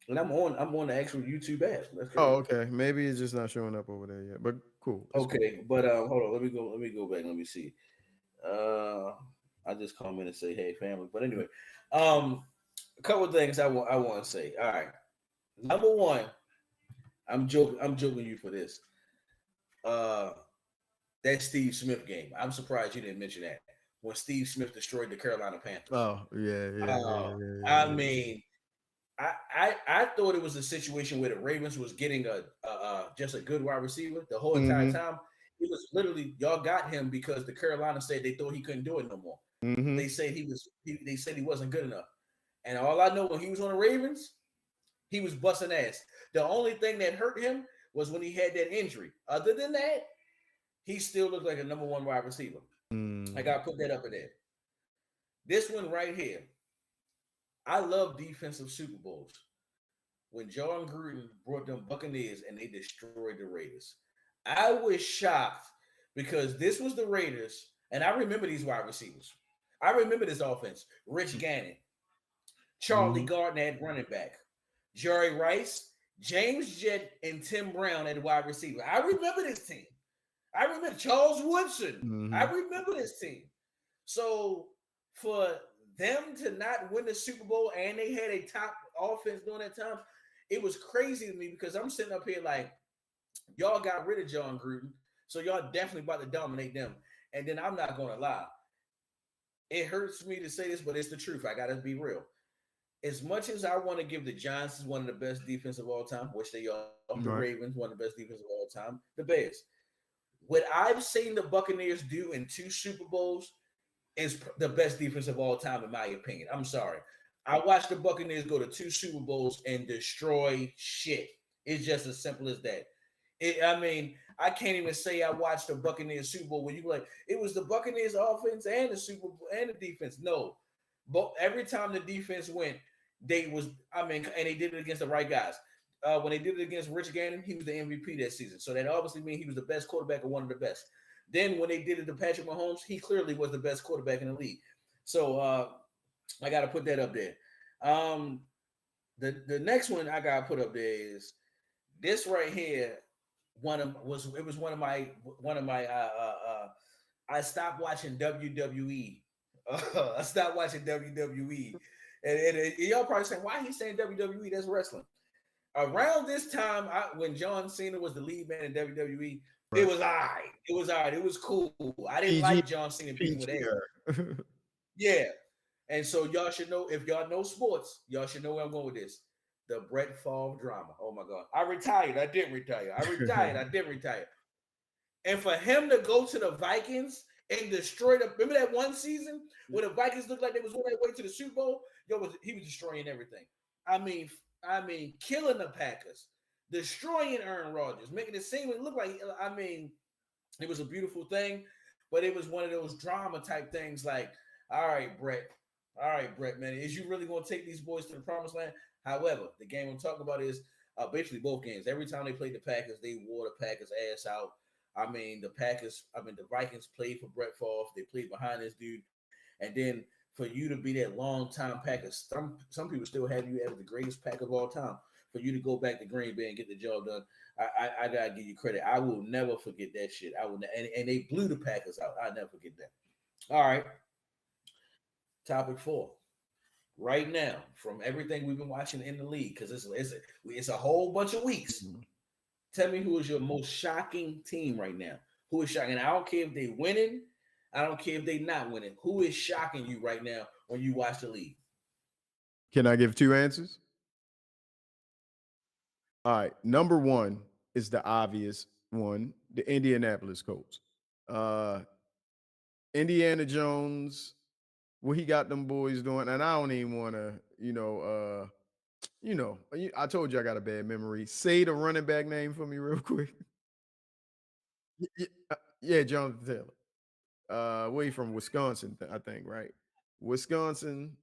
And I'm on the actual YouTube app. That's Oh, crazy. okay. Maybe it's just not showing up over there yet. But cool. It's cool. Okay, but hold on. Let me go back. Let me see. Uh, I just come in and say, "Hey, family." But anyway, um, a couple of things I want to say. All right, number one, I'm joking you for this. Uh, that Steve Smith game. I'm surprised you didn't mention that when Steve Smith destroyed the Carolina Panthers. Oh, yeah, yeah, Uh, yeah, yeah, I yeah, mean, I thought it was a situation where the Ravens was getting just a good wide receiver the whole yeah. entire Mm-hmm. time. It was literally y'all got him because the Carolina said they thought he couldn't do it no more. Mm-hmm. They said he wasn't good enough. And all I know when he was on the Ravens, he was busting ass. The only thing that hurt him was when he had that injury. Other than that, he still looked like a number one wide receiver. I Mm. gotta put that up in there. This one right here. I love defensive Super Bowls. When John Gruden brought them Buccaneers and they destroyed the Raiders. I was shocked because this was the Raiders, and I remember these wide receivers. I remember this offense. Rich Gannon, Charlie Mm-hmm. Gardner at running back, Jerry Rice, James Jett, and Tim Brown at wide receiver. I remember this team. I remember Charles Woodson. I Mm-hmm. remember this team. So for them to not win the Super Bowl and they had a top offense during that time, it was crazy to me because I'm sitting up here like, y'all got rid of John Gruden, so y'all definitely about to dominate them. And then I'm not gonna lie, it hurts me to say this, but it's the truth. I gotta be real. As much as I want to give the Giants one of the best defense of all time, which they are, the Right. Ravens one of the best defense of all time, the Bears. What I've seen the Buccaneers do in two Super Bowls is the best defense of all time, in my opinion. I'm sorry. I watched the Buccaneers go to two Super Bowls and destroy shit. It's just as simple as that. I mean, I can't even say I watched the Buccaneers Super Bowl where you like it was the Buccaneers offense and the Super Bowl and the defense. No, but every time the defense went, they was I mean, and they did it against the right guys. When they did it against Rich Gannon, he was the MVP that season. So that obviously means he was the best quarterback or one of the best. Then when they did it to Patrick Mahomes, he clearly was the best quarterback in the league. So I got to put that up there. Um, the next one I got to put up there is this right here. One of my I stopped watching WWE. I stopped watching WWE, and y'all probably saying why he's saying WWE? That's wrestling. Around this time, when John Cena was the lead man in WWE, it Right. was all right. It was all right. It was cool. I didn't like PG, John Cena beefing with PG. Edge. Yeah. And so y'all should know, if y'all know sports, y'all should know where I'm going with this. The Brett Favre drama. Oh my God. I retired. I didn't retire. I retired. I didn't retire. And for him to go to the Vikings and destroy the, remember that one season where the Vikings looked like they was on their way to the Super Bowl? He was destroying everything. I mean, killing the Packers, destroying Aaron Rodgers, making it seem, it looked like, it was a beautiful thing, but it was one of those drama type things like, all right, Brett, man, is you really going to take these boys to the promised land? However, the game I'm talking about is basically both games. Every time they played the Packers, they wore the Packers' ass out. The Vikings played for Brett Favre. They played behind this dude. And then for you to be that long-time Packers, some people still have you as the greatest Pack of all time. For you to go back to Green Bay and get the job done, I gotta give you credit. I will never forget that shit. I will, and they blew the Packers out. I'll never forget that. All right, topic 4. Right now, from everything we've been watching in the league, because it's a whole bunch of weeks. Mhm. Tell me who is your most shocking team right now? Who is shocking? I don't care if they winning. I don't care if they not winning. Who is shocking you right now when you watch the league? Can I give two answers? All right. Number one is the obvious one, the Indianapolis Colts. Uh Indiana Jones, what he got them boys doing, and I don't even want to, I told you I got a bad memory. Say the running back name for me real quick. Yeah, Jonathan Taylor. Where he from? Wisconsin, I think, right? Wisconsin,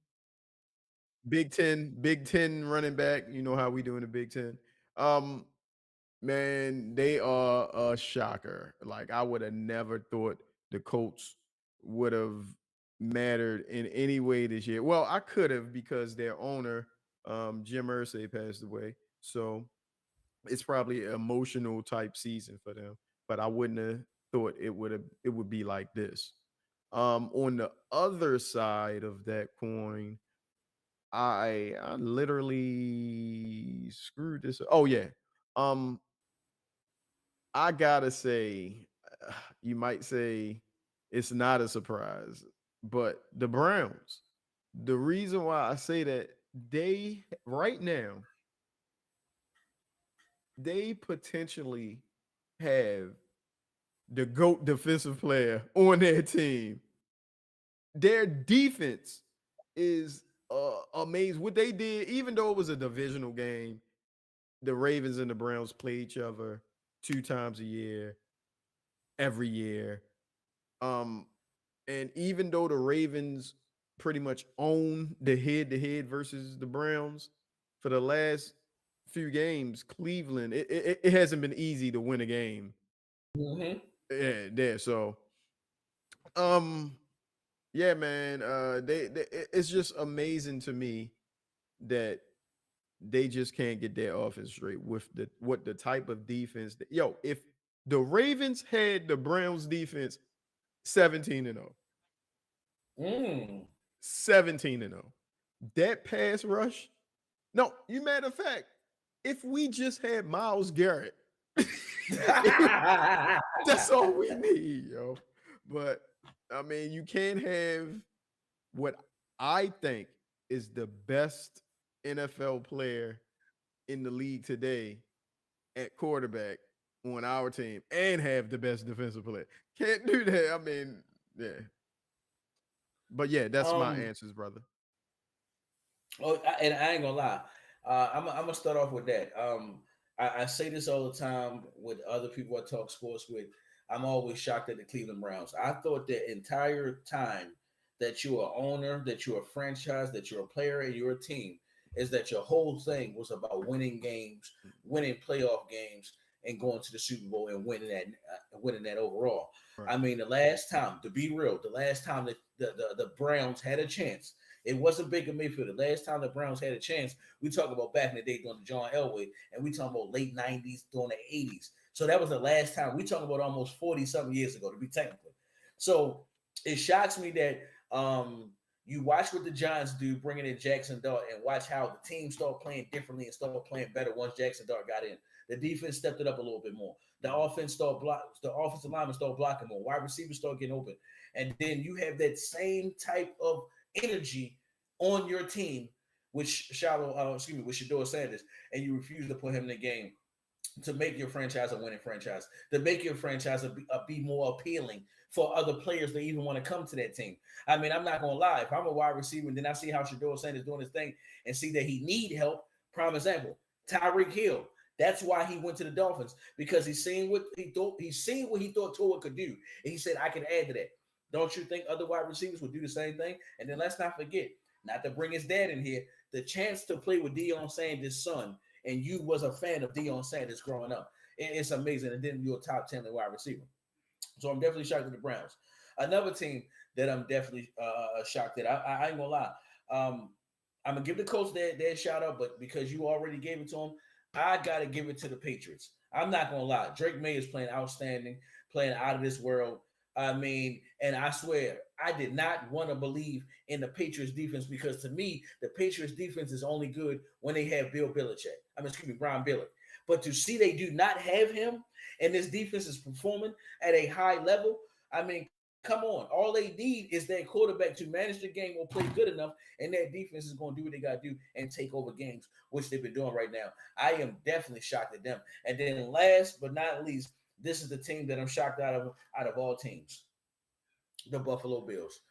Big Ten running back. You know how we do in the Big Ten. Um, Man, they are a shocker. Like I would have never thought the Colts would have mattered in any way this year. Well, I could have because their owner, Jim Irsay, passed away. So it's probably an emotional type season for them. But I wouldn't have thought it would be like this. On the other side of that coin, I literally screwed this up. Oh yeah. Um I gotta say, you might say it's not a surprise, but the Browns. The reason why I say that they right now they potentially have the GOAT defensive player on their team. Their defense is amazing. What they did, even though it was a divisional game, the Ravens and the Browns play each other 2 times a year, every year. Um, and even though the Ravens pretty much own the head-to-head versus the Browns for the last few games, Cleveland it hasn't been easy to win a game. Mm-hmm. There. So, um, yeah, man. It's just amazing to me that they just can't get their offense straight with the type of defense that, if the Ravens had the Browns defense 17-0. Mm. 17-0. That pass rush. No, you matter of fact, if we just had Miles Garrett, that's all we need, yo. But I mean, you can't have what I think is the best NFL player in the league today at quarterback on our team and have the best defensive player. Can't do that. I mean, yeah. But yeah, that's my um. answers, brother. And I ain't gonna lie. I'm gonna start off with that. I say this all the time with other people I talk sports with. I'm always shocked at the Cleveland Browns. I thought the entire time that you're an owner, that you're a franchise, that you're a player, and you're a team, is that your whole thing was about winning games, winning playoff games, and going to the Super Bowl and winning that overall. Right. I mean, the last time, to be real, the last time that the Browns had a chance, it wasn't Baker Mayfield. The last time the Browns had a chance, we talk about back in the day during the John Elway, and we talking about late 90s, during the 80s. So that was the last time. We talking about almost 40-something years ago, to be technical. So it shocks me that you watch what the Giants do, bringing in Jackson Dart, and watch how the team start playing differently and start playing better once Jackson Dart got in. The defense stepped it up a little bit more. The offense started the offensive linemen started blocking more. Wide receivers start getting open. And then you have that same type of energy on your team with with Shador Sanders, and you refuse to put him in the game to make your franchise a winning franchise, to make your franchise be more appealing for other players to even want to come to that team. I mean, I'm not gonna lie. If I'm a wide receiver and then I see how Shador Sanders doing his thing and see that he need help, prime example, Tyreek Hill. That's why he went to the Dolphins because he's seen what he thought. He's seen what he thought Tua could do, and he said, "I can add to that." Don't you think other wide receivers would do the same thing? And then let's not forget, not to bring his dad in here, the chance to play with Deion Sanders' son, and you was a fan of Deion Sanders growing up. It's amazing. And then you're a top 10 wide receiver. So I'm definitely shocked at the Browns. Another team that I'm definitely shocked at. I ain't gonna lie. I'm gonna give the coach their shout out, but because you already gave it to him, I gotta give it to the Patriots. I'm not gonna lie. Drake May is playing outstanding, playing out of this world. I mean, and I swear, I did not want to believe in the Patriots defense because to me, the Patriots defense is only good when they have Bill Belichick. Brian Billick. But to see they do not have him and this defense is performing at a high level, I mean, come on. All they need is that quarterback to manage the game or play good enough, and that defense is going to do what they got to do and take over games, which they've been doing right now. I am definitely shocked at them. And then last but not least, this is the team that I'm shocked out of all teams, the Buffalo Bills.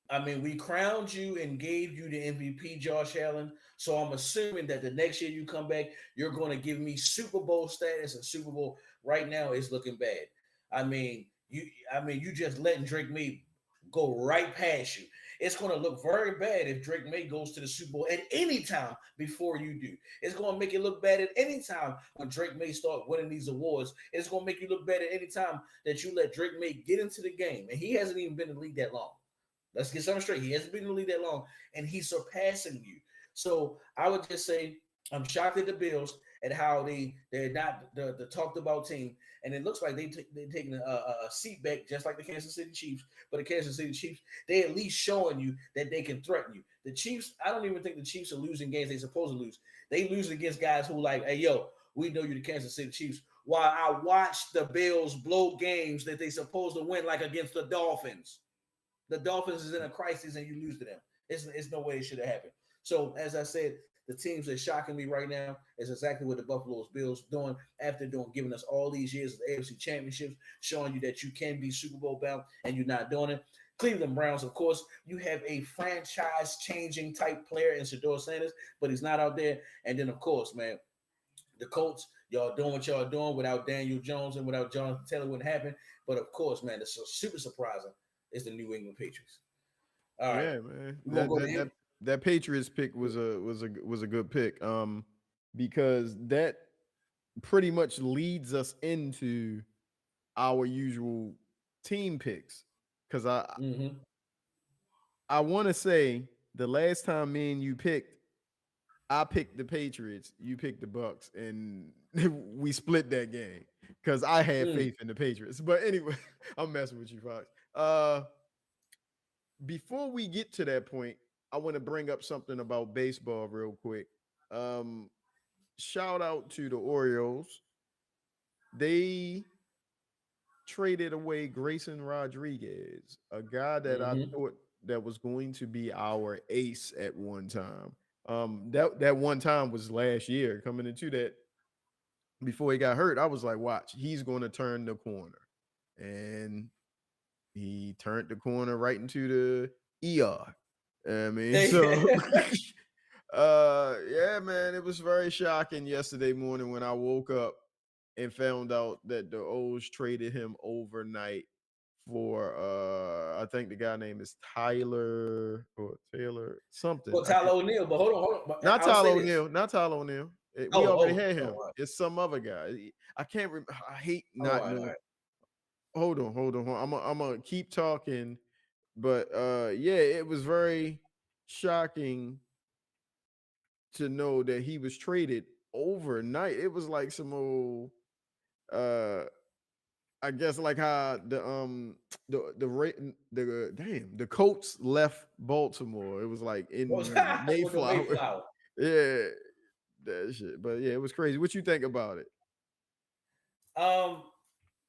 I mean, we crowned you and gave you the MVP, Josh Allen. So I'm assuming that the next year you come back, you're going to give me Super Bowl status. And Super Bowl right now is looking bad. I mean, you just letting Drake May go right past you. It's going to look very bad if Drake May goes to the Super Bowl at any time before you do. It's going to make it look bad at any time when Drake May start winning these awards. It's going to make you look bad at any time that you let Drake May get into the game. And he hasn't even been in the league that long. Let's get something straight. He hasn't been in the league that long, and he's surpassing you. So I would just say I'm shocked at the Bills at how they're not the talked about team, and it looks like they're taking a seat back just like the Kansas City Chiefs. But the Kansas City Chiefs, they at least showing you that they can threaten you. The Chiefs, I don't even think the Chiefs are losing games they're supposed to lose. They lose against guys who like, hey yo, we know you the Kansas City Chiefs. While I watch the Bills blow games that they supposed to win, like against the Dolphins. The Dolphins is in a crisis and you lose to them. It's no way it should have happened. So as I said, the teams that are shocking me right now is exactly what the Buffalo Bills doing after giving us all these years of AFC championships, showing you that you can be Super Bowl bound and you're not doing it. Cleveland Browns, of course, you have a franchise-changing type player in Shador Sanders, but he's not out there. And then, of course, man, the Colts, y'all doing what y'all doing without Daniel Jones and without Jonathan Taylor wouldn't happen. But of course, man, it's so super surprising is the New England Patriots. All right, Yeah, man. we gonna That go to that him. that that Patriots pick was a good pick. Because that pretty much leads us into our usual team picks. Because Mm-hmm. I want to say the last time me and you picked, I picked the Patriots, you picked the Bucks, and we split that game because I had Mm. faith in the Patriots. But anyway, I'm messing with you, Fox. Before we get to that point, I want to bring up something about baseball real quick. Um, Shout out to the Orioles. They traded away Grayson Rodriguez, a guy that I Mm-hmm. thought that was going to be our ace at one time. That one time was last year. Coming into that before he got hurt, I was like, watch, he's going to turn the corner, and he turned the corner right into the ER. I mean, so yeah, man, it was very shocking yesterday morning when I woke up and found out that the O's traded him overnight for I think the guy name is Tyler or Taylor something. well, I can't, Tyler O'Neill, but hold on. But not I'll say Tyler this. O'Neill, not Tyler O'Neill. We already Oh, had oh, him. all right. It's some other guy. I can't remember. I hate Oh, all not right, all knowing. right. Hold on. I'm gonna keep talking, but yeah, it was very shocking to know that he was traded overnight. It was like some old uh I guess like how the Colts left Baltimore. It was like in With the Mayflower. Mayflower. Yeah, that shit. But yeah, it was crazy. What you think about it? Um,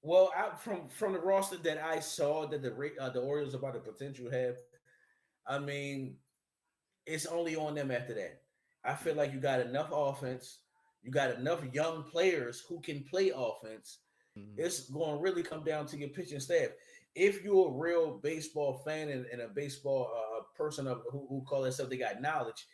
well, from the roster that I saw that the Orioles about the potential have, I mean, it's only on them after that. I feel like you got enough offense, you got enough young players who can play offense. Mhm. It's going to really come down to your pitching staff. If you're a real baseball fan and a baseball person who call themselves they got knowledge,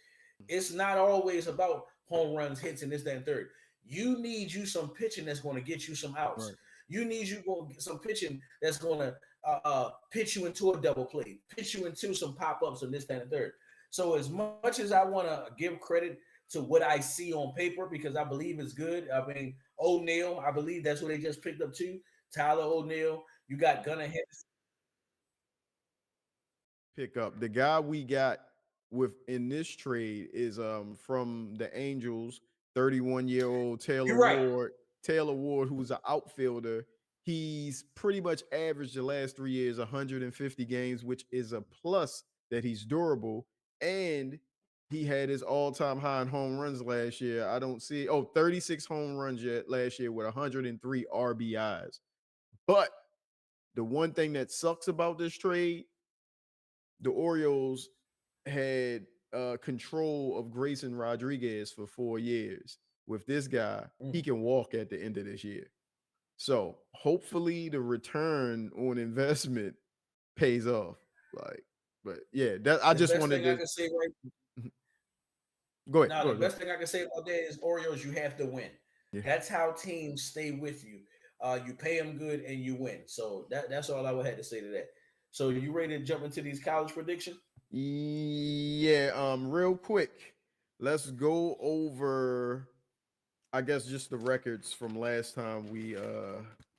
it's not always about home runs, hits, and this, that, and third. You need you some pitching that's going to get you some outs. Right. You need you going to get some pitching that's going to pitch you into a double play, pitch you into some pop ups and this, that, and third. So as much as I want to give credit to what I see on paper because I believe it's good. I mean, O'Neal, I believe that's what they just picked up too. Tyler O'Neal. You got Gunnar Henderson. Pick up the guy we got with in this trade is from the Angels, 31-year-old You're right. Taylor Ward, who's an outfielder. He's pretty much averaged the last 3 years 150 games, which is a plus that he's durable. And he had his all-time high in home runs last year. I don't see 36 home runs yet last year with 103 RBIs. But the one thing that sucks about this trade, the Orioles had control of Grayson Rodriguez for 4 years. With this guy, he Mm. can walk at the end of this year. So hopefully the return on investment pays off. Like, but yeah, that I The just best wanted thing I to can say right go ahead, now, go the ahead, go best ahead. thing I can say about that is Orioles, you have to win. Yeah. That's how teams stay with you. You pay them good and you win. So that's all I would have to say to that. So you ready to jump into these college predictions? Yeah, real quick, let's go over I guess just the records from last time we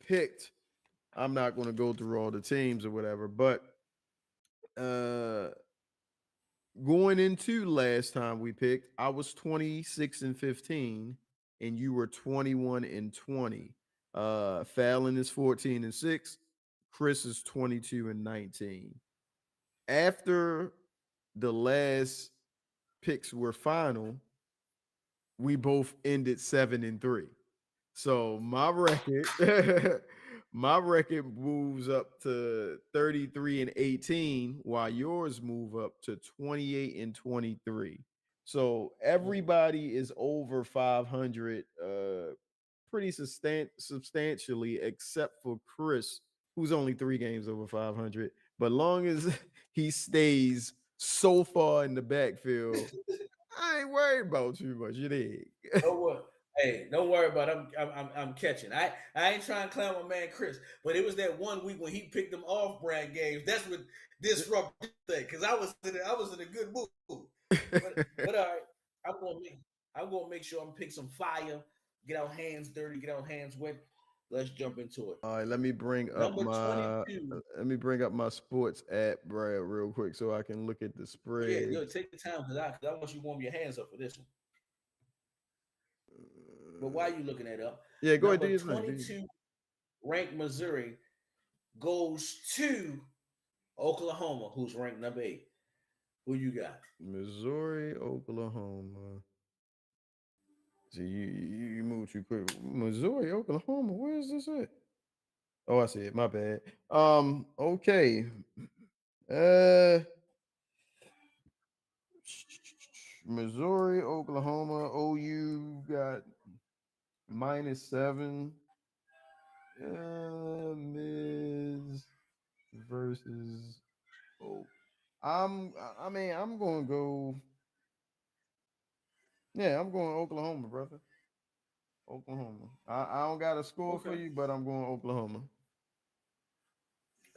picked. I'm not going to go through all the teams or whatever, but uh going into last time we picked, I was 26 and 15 and you were 21 and 20. Fallon is 14 and 6, Chris is 22 and 19. After the last picks were final, we both ended 7 and 3. So my record, my record moves up to 33 and 18, while yours move up to 28 and 23. So Mm. everybody is over 500, pretty substantially, except for Chris, who's only 3 games over 500. But long as he stays so far in the backfield, I ain't worried about too much. You dig? Don't worry. Hey, don't worry about it. I'm catching. I ain't trying to clown my man Chris, but it was that one week when he picked them off brand games. That's what disrupted thing because I was in a good mood. But all right, I'm gonna make I'm gonna make sure I'm pick some fire. Get our hands dirty. Get our hands wet. Let's jump into it. All right, Number 22. let me bring up my sports app, Brad, real quick, so I can look at the Oh yeah, yo, spreads. take your time because I want you to warm your hands up for this one. But Uh, why are you looking that up? yeah, go ahead, do Number your thing. Do your thing. 22 ranked Missouri goes to Oklahoma, who's ranked number 8. Who you got? Missouri, Oklahoma. See, you moved too quick. Missouri, Oklahoma. Where is this at? Oh, I see it. My bad. Okay. Uh, Missouri, Oklahoma. OU got -7. Miz versus oh, I mean I'm gonna go. Yeah, I'm going Oklahoma, brother. Oklahoma. I don't got a score for Okay. you, but I'm going Oklahoma.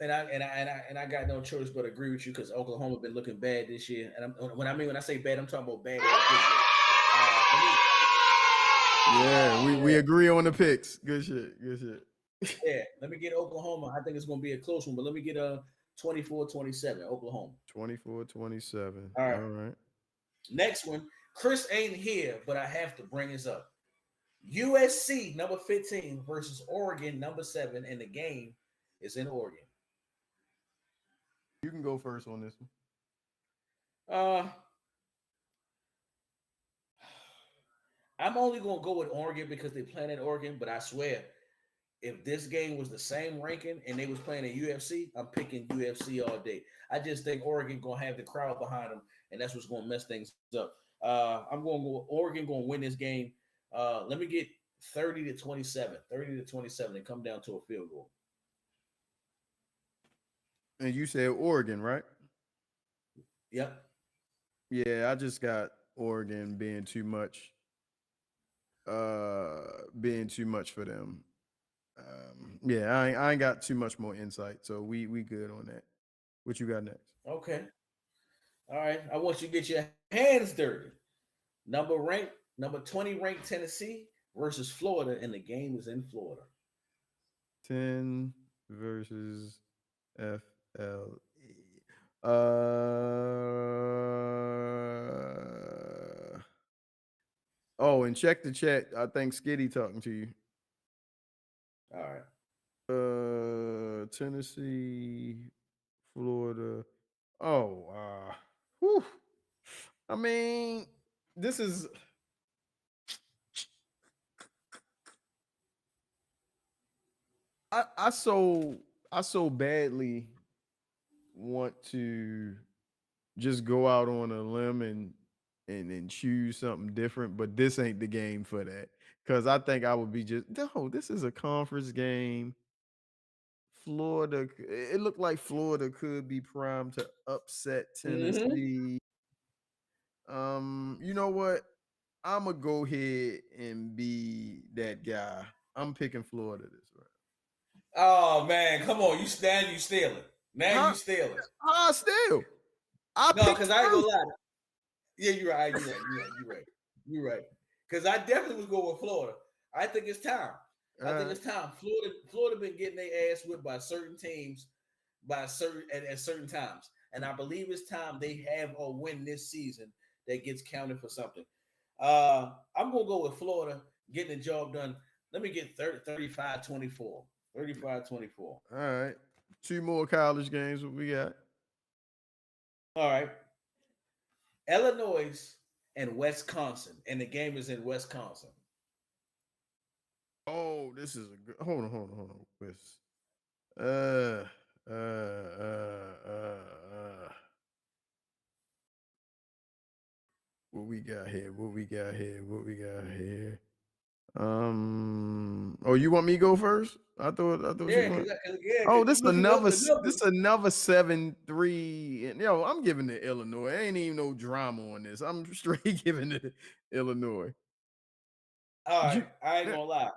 And I got no choice but agree with you because Oklahoma been looking bad this year. And when I say bad, I'm talking about bad in a good way. Let me Yeah, we yeah, agree on the picks. Good shit. Good shit. let me get Oklahoma. I think it's gonna be a close one, but let me get a 24-27, Oklahoma. 24-27. All All right. right. Next one. Chris ain't here, but I have to bring this up. USC number 15 versus Oregon number 7, and the game is in Oregon. You can go first on this one. Uh, I'm only gonna go with Oregon because they playing at Oregon, but I swear if this game was the same ranking and they was playing at UFC, I'm picking UFC all day. I just think Oregon gonna have the crowd behind them, and that's what's gonna mess things up. I'm going to go Oregon gonna win this game. Let me get 30 to 27, 30 to 27, and come down to a field goal. And you said Oregon, right? Yep. Yeah, I just got Oregon being too much for them. Yeah, I ain't got too much more insight, so we good on that. What you got next? Okay. All right. I want you to get your hands dirty. Number 20 ranked Tennessee versus Florida, and the game is in Florida. 10 versus FLE. Oh, and check the chat. I think Skitty talking to you. All right. Tennessee, Florida. Oh, whew. I mean, this is I so badly want to just go out on a limb and choose something different, but this ain't the game for that. Cause I think I would be just no, this is a conference game. Florida, it looked like Florida could be primed to upset Mm-hmm. Tennessee. You know what? I'm gonna go ahead and be that guy. I'm picking Florida this round. Oh man, come on! You stealing. Now you Huh? stealing. Still, I No, picked because I ain't gonna first. lie. Yeah, you're right. You're right. Because I definitely would go with Florida. I think it's time. I think Uh, it's time. Florida been getting their ass whipped by certain teams by certain at certain times. And I believe it's time they have a win this season that gets counted for something. I'm gonna go with Florida getting the job done. Let me get 35-24. 35-24. all right. Two more college games. What we got? All right. Illinois and Wisconsin. And the game is in Wisconsin. Oh, this is a good. Hold on. Wes. Uh, uh, uh. What we got here? What we got here? What we got here? Oh, you want me to go first? I thought you Yeah, want. because Oh, you looking up the this numbers. another 7-3. And yo, I'm giving it Illinois. Ain't even no drama on this. I'm straight giving it Illinois. All right, You, I ain't yeah, gonna lie.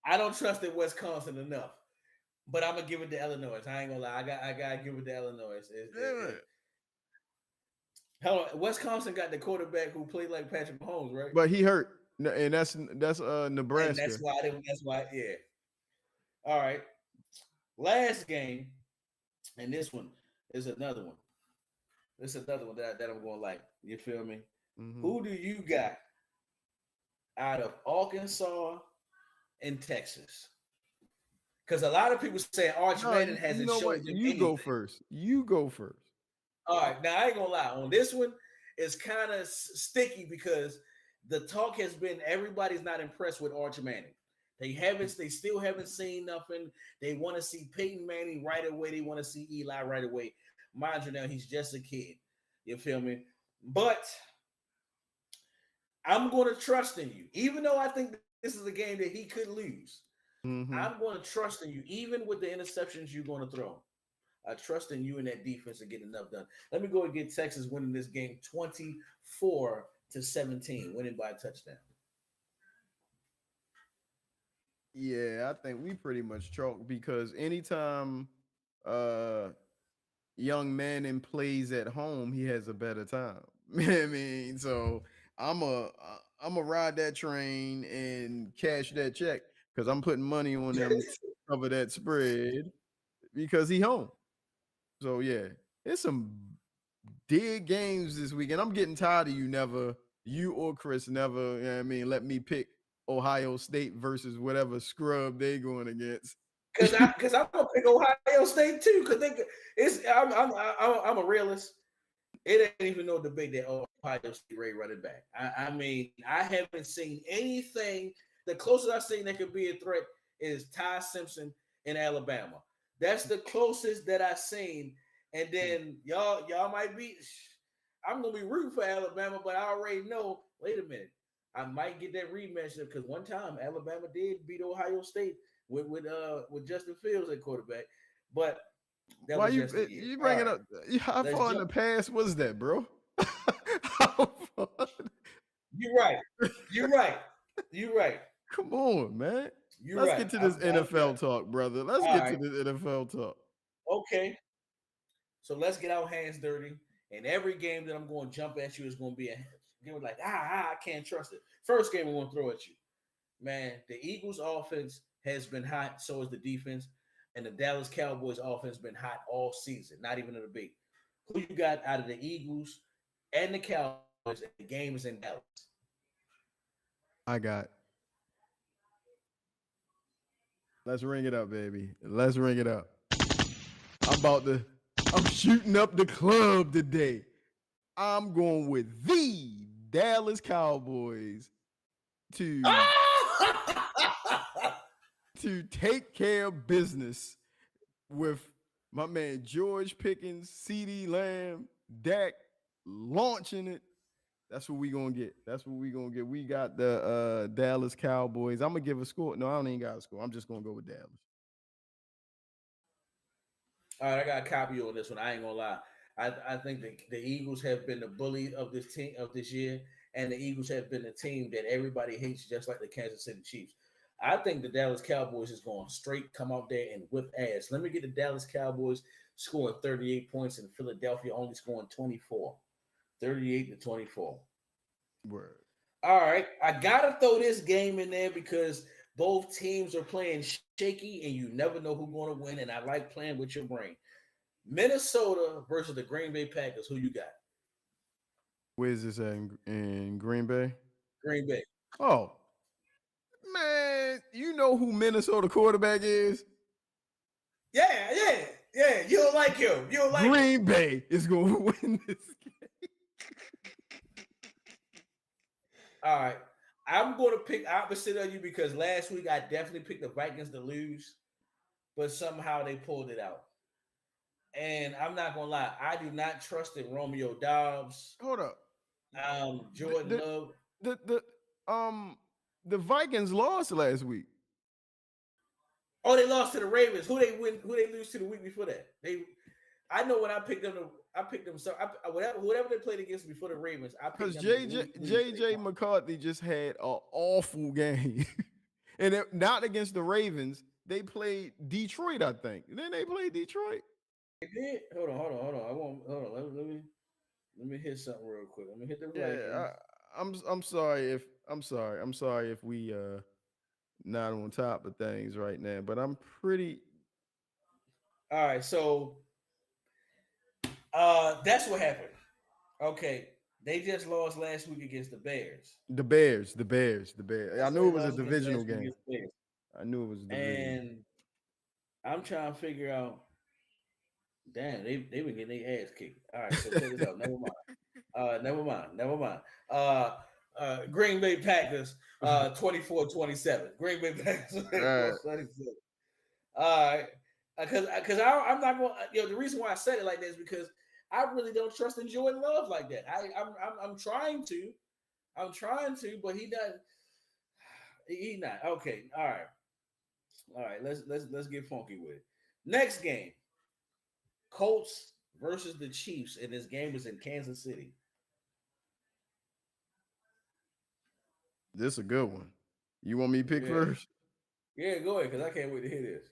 I don't trust in Wisconsin enough, but I'm gonna give it to Illinois. I ain't gonna lie. I gotta give it to Illinois. yeah, Hell, Wisconsin got the quarterback who played like Patrick Mahomes, right? but he hurt, and that's And that's Nebraska. why they. That's why. Yeah. All right. Last game, and this one is another one. This is another one that I'm gonna like. You feel me? Hmm. Who do you got out of Arkansas and Texas? Because a lot of people say Arch No, Manning you hasn't know showed what? them You anything. go first. You go first. All right, now I ain't gonna lie. On this one, it's kind of sticky because the talk has been everybody's not impressed with Arch Manning. They still haven't seen nothing. They want to see Peyton Manning right away. They want to see Eli right away. Mind you, now he's just a kid. You feel me? But I'm going to trust in you, even though I think this is a game that he could lose. I'm Hmm. going to trust in you, even with the interceptions you're going to throw. I trust in you and that defense to get enough done. Let me go and get Texas winning this game 24-17, winning by a touchdown. Yeah, I think we pretty much chalk because anytime uh young Manning plays at home, he has a better time. I mean, so I'm a ride that train and cash that check because I'm putting money on them to cover that spread because he home. So yeah, it's some big games this weekend. I'm getting tired of you or Chris never, you know what I mean, let me pick Ohio State versus whatever scrub they going against. Because I'm gonna pick Ohio State too. Because I'm a realist. It ain't even no debate that Ohio State Ray running back. I mean, I haven't seen anything. The closest I've seen that could be a threat is Ty Simpson in Alabama. That's the closest that I seen. And then y'all might be. I'm gonna be rooting for Alabama, but I already know. Wait a minute, I might get that rematch because one time Alabama did beat Ohio State with Justin Fields at quarterback, but that Why was you yesteryear. you All bring it right, up? How let's far in the jump. past was that, bro? How far- You're right. You're right. You're right. Come on, man. You're Let's right. get to this I'm NFL talk, brother. Let's all get to right. this NFL talk. Okay. So let's get our hands dirty. And every game that I'm going to jump at you is going to be a game like I can't trust it. First game I'm going to throw at you, man. The Eagles' offense has been hot. So is the defense, and the Dallas Cowboys' offense been hot all season. Not even a debate. Who you got out of the Eagles and the Cowboys? And the game is in Dallas. I got. Let's ring it up, baby. Let's ring it up. I'm about to. I'm shooting up the club today. I'm going with the Dallas Cowboys to to take care of business with my man George Pickens, CD Lamb, Dak launching it. That's what we gonna get. That's what we gonna get. We got the Dallas Cowboys. I'm gonna give a score. No, I don't even got a score. I'm just gonna go with Dallas. All right, I got a copy on this one. I ain't gonna lie. I think the Eagles have been the bully of this team of this year, and the Eagles have been the team that everybody hates, just like the Kansas City Chiefs. I think the Dallas Cowboys is going straight come out there and whip ass. Let me get the Dallas Cowboys scoring 38 points and Philadelphia only scoring 24. 38 to 24. Word. All right, I gotta throw this game in there because both teams are playing shaky, and you never know who's going to win. And I like playing with your brain. Minnesota versus the Green Bay Packers. Who you got? Where's this at in Green Bay? Green Bay. Oh man, you know who Minnesota quarterback is? Yeah. You don't like him. You don't like him. Green Bay is gonna win this game. All right. I'm going to pick opposite of you because last week I definitely picked the Vikings to lose, but somehow they pulled it out. And I'm not going to lie, I do not trust in Romeo Dobbs, Hold up. Jordan The Love. the the Vikings lost last week. Oh, they lost to the Ravens. Who they win? Who they lose to the week before that? I know when I picked them. I picked them. So whatever they played against before the Ravens, I picked Because them to lose to JJ McCarthy just had an awful game. And not against the Ravens. They played Detroit, I think. Then they played Detroit. They did. Hold on. I won't. Hold on. Let me hit something real quick. Let me hit the Yeah, Vikings. I'm sorry if I'm sorry if we not on top of things right now, but I'm pretty All right. So that's what happened. Okay, they just lost last week against the Bears. the Bears. I That's what knew they it was a lost against divisional last week game. against the Bears. I knew it was a divisional. And I'm trying to figure out. Damn, they been getting their ass kicked. All right, so check this out. Never mind. Never mind. Green Bay Packers, 24-27. Green Bay Packers, All right. 24-27. All right. Because I'm not going. The reason why I said it like this is because I really don't trust in Jordan Love like that. I'm trying to. I'm trying to, but he doesn't. He not okay. All right. Let's get funky with it. Next game, Colts versus the Chiefs, and this game is in Kansas City. This is a good one. You want me to pick Yeah, first? yeah. Go ahead, because I can't wait to hear this.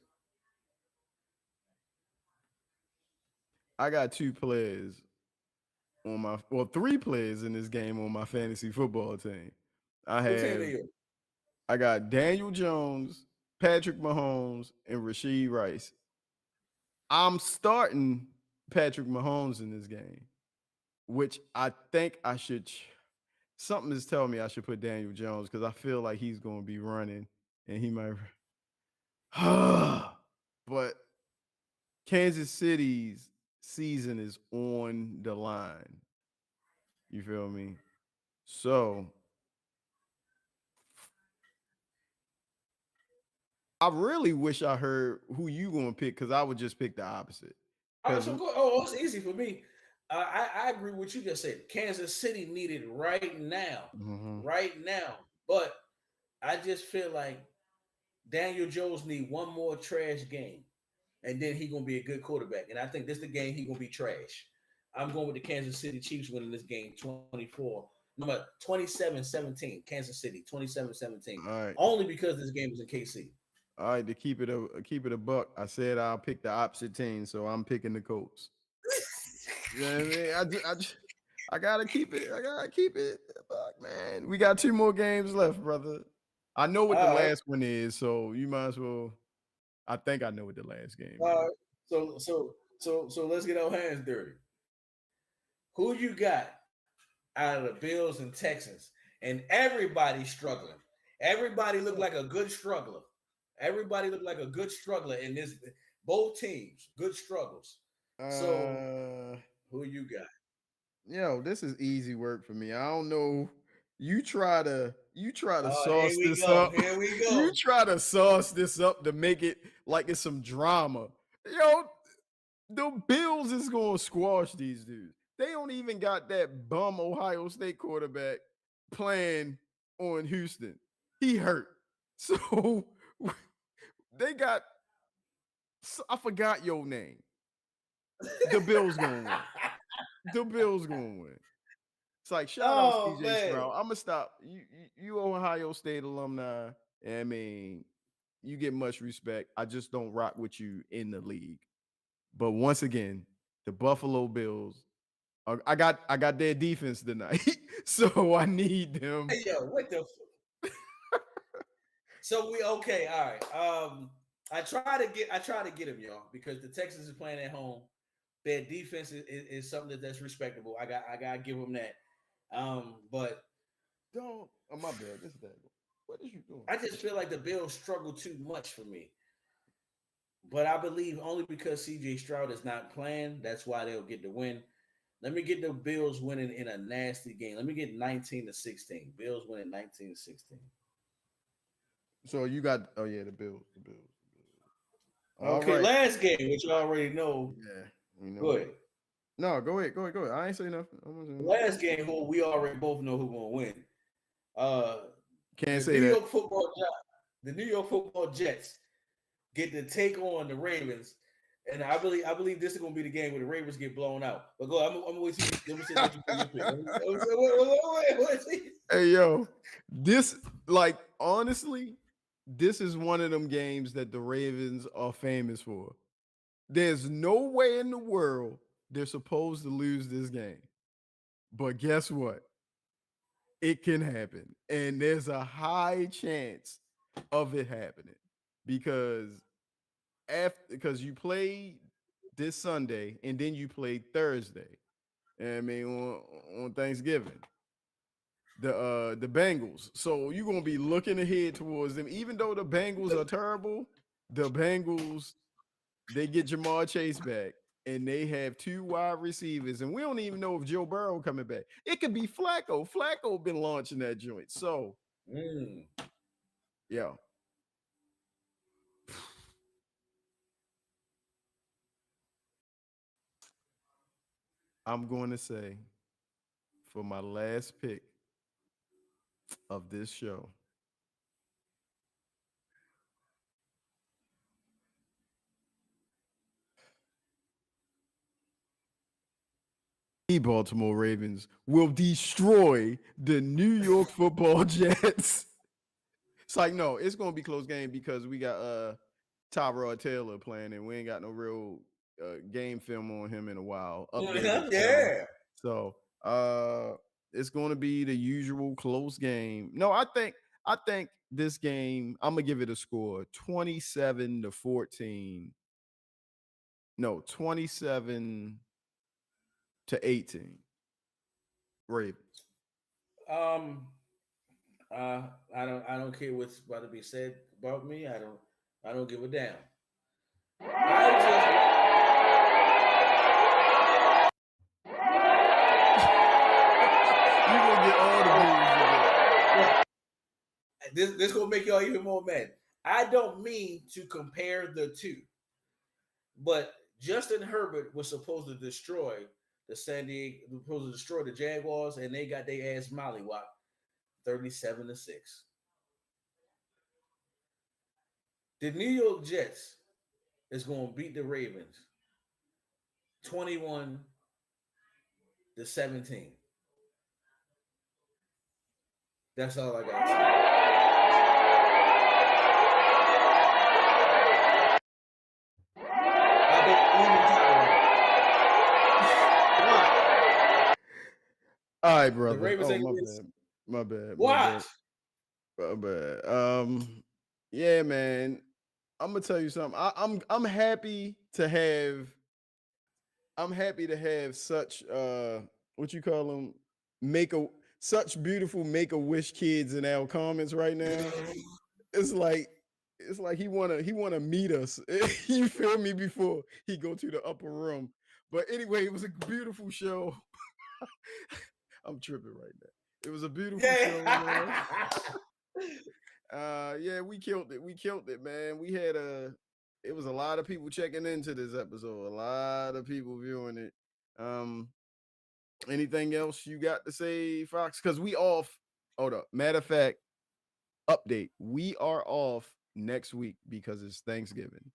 I got two players on my three players in this game on my fantasy football team. I What team are have you? I got Daniel Jones, Patrick Mahomes, and Rasheed Rice. I'm starting Patrick Mahomes in this game, which I think I should. Something is telling me I should put Daniel Jones because I feel like he's going to be running and he might. But Kansas City's season is on the line. You feel me? So I really wish I heard who you gonna pick because I would just pick the opposite. All right, Because so go. Oh, it's easy for me. I agree with what you just said. Kansas City needed right now, right now. But I just feel like Daniel Jones need one more trash game, and then he gonna be a good quarterback. And I think this is the game he gonna be trash. I'm going with the Kansas City Chiefs winning this game 24. Number 27-17. Kansas City 27-17. all right, Only because this game is in KC. all right. To keep it a buck, I said I'll pick the opposite team, so I'm picking the Colts. You know what I mean? I gotta keep it. I gotta keep it a buck, man. We got two more games left, brother. I know what the All right. last one is, so you might as well. I think I know what the last game All is. right. So let's get our hands dirty. Who you got out of the Bills and Texans? And everybody's struggling. Everybody looked like a good struggler. Everybody looked like a good struggler in this. Both teams, good struggles. So Uh, who you got? Yo, this is easy work for me. I don't know. You try to Oh, here sauce we this go. up. Here we You go. try to sauce this up to make it like it's some drama. Yo, the Bills is gonna squash these dudes. They don't even got that bum Ohio State quarterback playing on Houston. He hurt. So they got I forgot your name. The Bills gonna win. The Bills gonna win. It's like shout out Oh CJ man. Stroud. I'm gonna stop. You Ohio State alumni. I mean, you get much respect. I just don't rock with you in the league. But once again, the Buffalo Bills. I got their defense tonight, so I need them. Hey, yo, what the? So we okay. All right. I try to get him, y'all, because the Texans is playing at home. Their defense is something that's respectable. I gotta give them that. But Don't. Oh my bad. This is that. What is you doing? I just feel like the Bills struggle too much for me. But I believe only because CJ Stroud is not playing, that's why they'll get the win. Let me get the Bills winning in a nasty game. Let me get 19-16. Bills winning 19-16. So you got. Oh yeah, the Bills. The Bills. The Bills. All Okay, right. last game, which you already know. Yeah. You know Go what? ahead. No, go ahead. Go ahead. Go ahead. I ain't say nothing. I'm gonna say nothing. Last game, who we already both know who gonna win. Uh, Can't the say New that. York the New York Football Jets get to take on the Ravens, and I believe this is gonna be the game where the Ravens get blown out. But go, I'm gonna wait till you, let me see what you pick. Wait. Hey yo, this like honestly, this is one of them games that the Ravens are famous for. There's no way in the world they're supposed to lose this game. But guess what? It can happen. And there's a high chance of it happening because because you play this Sunday and then you play Thursday. I mean on Thanksgiving. The Bengals. So you're gonna be looking ahead towards them. Even though the Bengals are terrible, the Bengals they get Jamar Chase back and they have two wide receivers, and we don't even know if Joe Burrow coming back. It could be Flacco. Flacco been launching that joint. So Mm. yeah, I'm going to say for my last pick of this show, the Baltimore Ravens will destroy the New York Football Jets. It's like no, it's gonna be close game because we got Tyrod Taylor playing and we ain't got no real game film on him in a while, updated film. Yeah. So it's gonna be the usual close game. No, I think this game, I'm gonna give it a score 27-14. No, 27-18. Ravens. Um. I don't care what's about to be said about me. I don't give a damn. I You gonna get all the blues today. this gonna make y'all even more mad. I don't mean to compare the two, but Justin Herbert was supposed to destroy the San Diego, supposed to destroy the Jaguars, and they got their ass mollywop 37-6. The New York Jets is going to beat the Ravens 21-17. That's all I got to say. I believe in Why? All right, The brother. Ravens Oh, ain't my gonna bad. My bad. My watch. bad. My bad. Yeah, man. I'm gonna tell you something. I'm happy to have. I'm happy to have such what you call them, make a such beautiful make a wish kids in our comments right now. It's like he wanna meet us. You feel me before he go to the upper room. But anyway, it was a beautiful show. I'm tripping right now. It was a beautiful show, man. Yeah. Yeah, we killed it. We killed it, man. We had a it was a lot of people checking into this episode. A lot of people viewing it. Um, anything else you got to say, Fox? Because we off. Hold up. Matter of fact, update. We are off next week because it's Thanksgiving.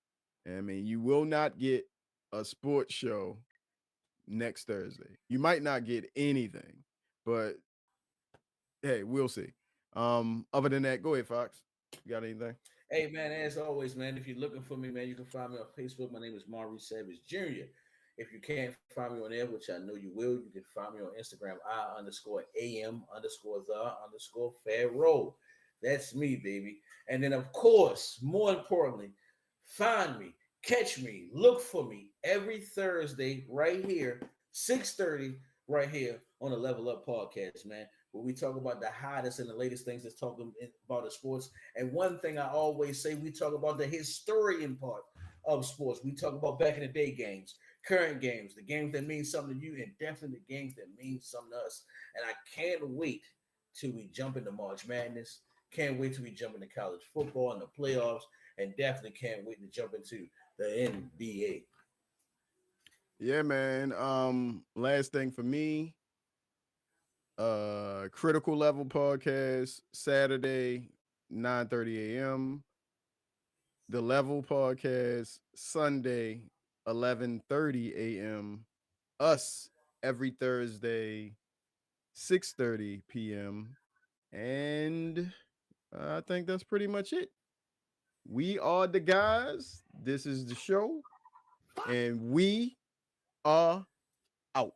I mean, you will not get a sports show next Thursday. You might not get anything, but hey, we'll see. Other than that, go ahead, Fox. You got anything? Hey man, as always, man, if you're looking for me, man, you can find me on Facebook. My name is Maurice Savage Jr. If you can't find me on there, which I know you will, you can find me on Instagram, I_AM_the_Pharaoh. That's me, baby. And then, of course, more importantly, find me, catch me, look for me every Thursday right here, 6:30, right here on the Level Up Podcast, man, where we talk about the hottest and the latest things that's talking about the sports. And one thing I always say, we talk about the historian part of sports. We talk about back in the day games, current games, the games that mean something to you, and definitely the games that mean something to us. And I can't wait till we jump into March Madness. Can't wait till we jump into college football and the playoffs, and definitely can't wait to jump into the NBA. Yeah, man. Last thing for me, Critical Level Podcast, Saturday, 9:30 a.m. The Level Podcast, Sunday, 11:30 a.m. Us every Thursday, 6:30 p.m. And I think that's pretty much it. We are the guys. This is the show, and we are out.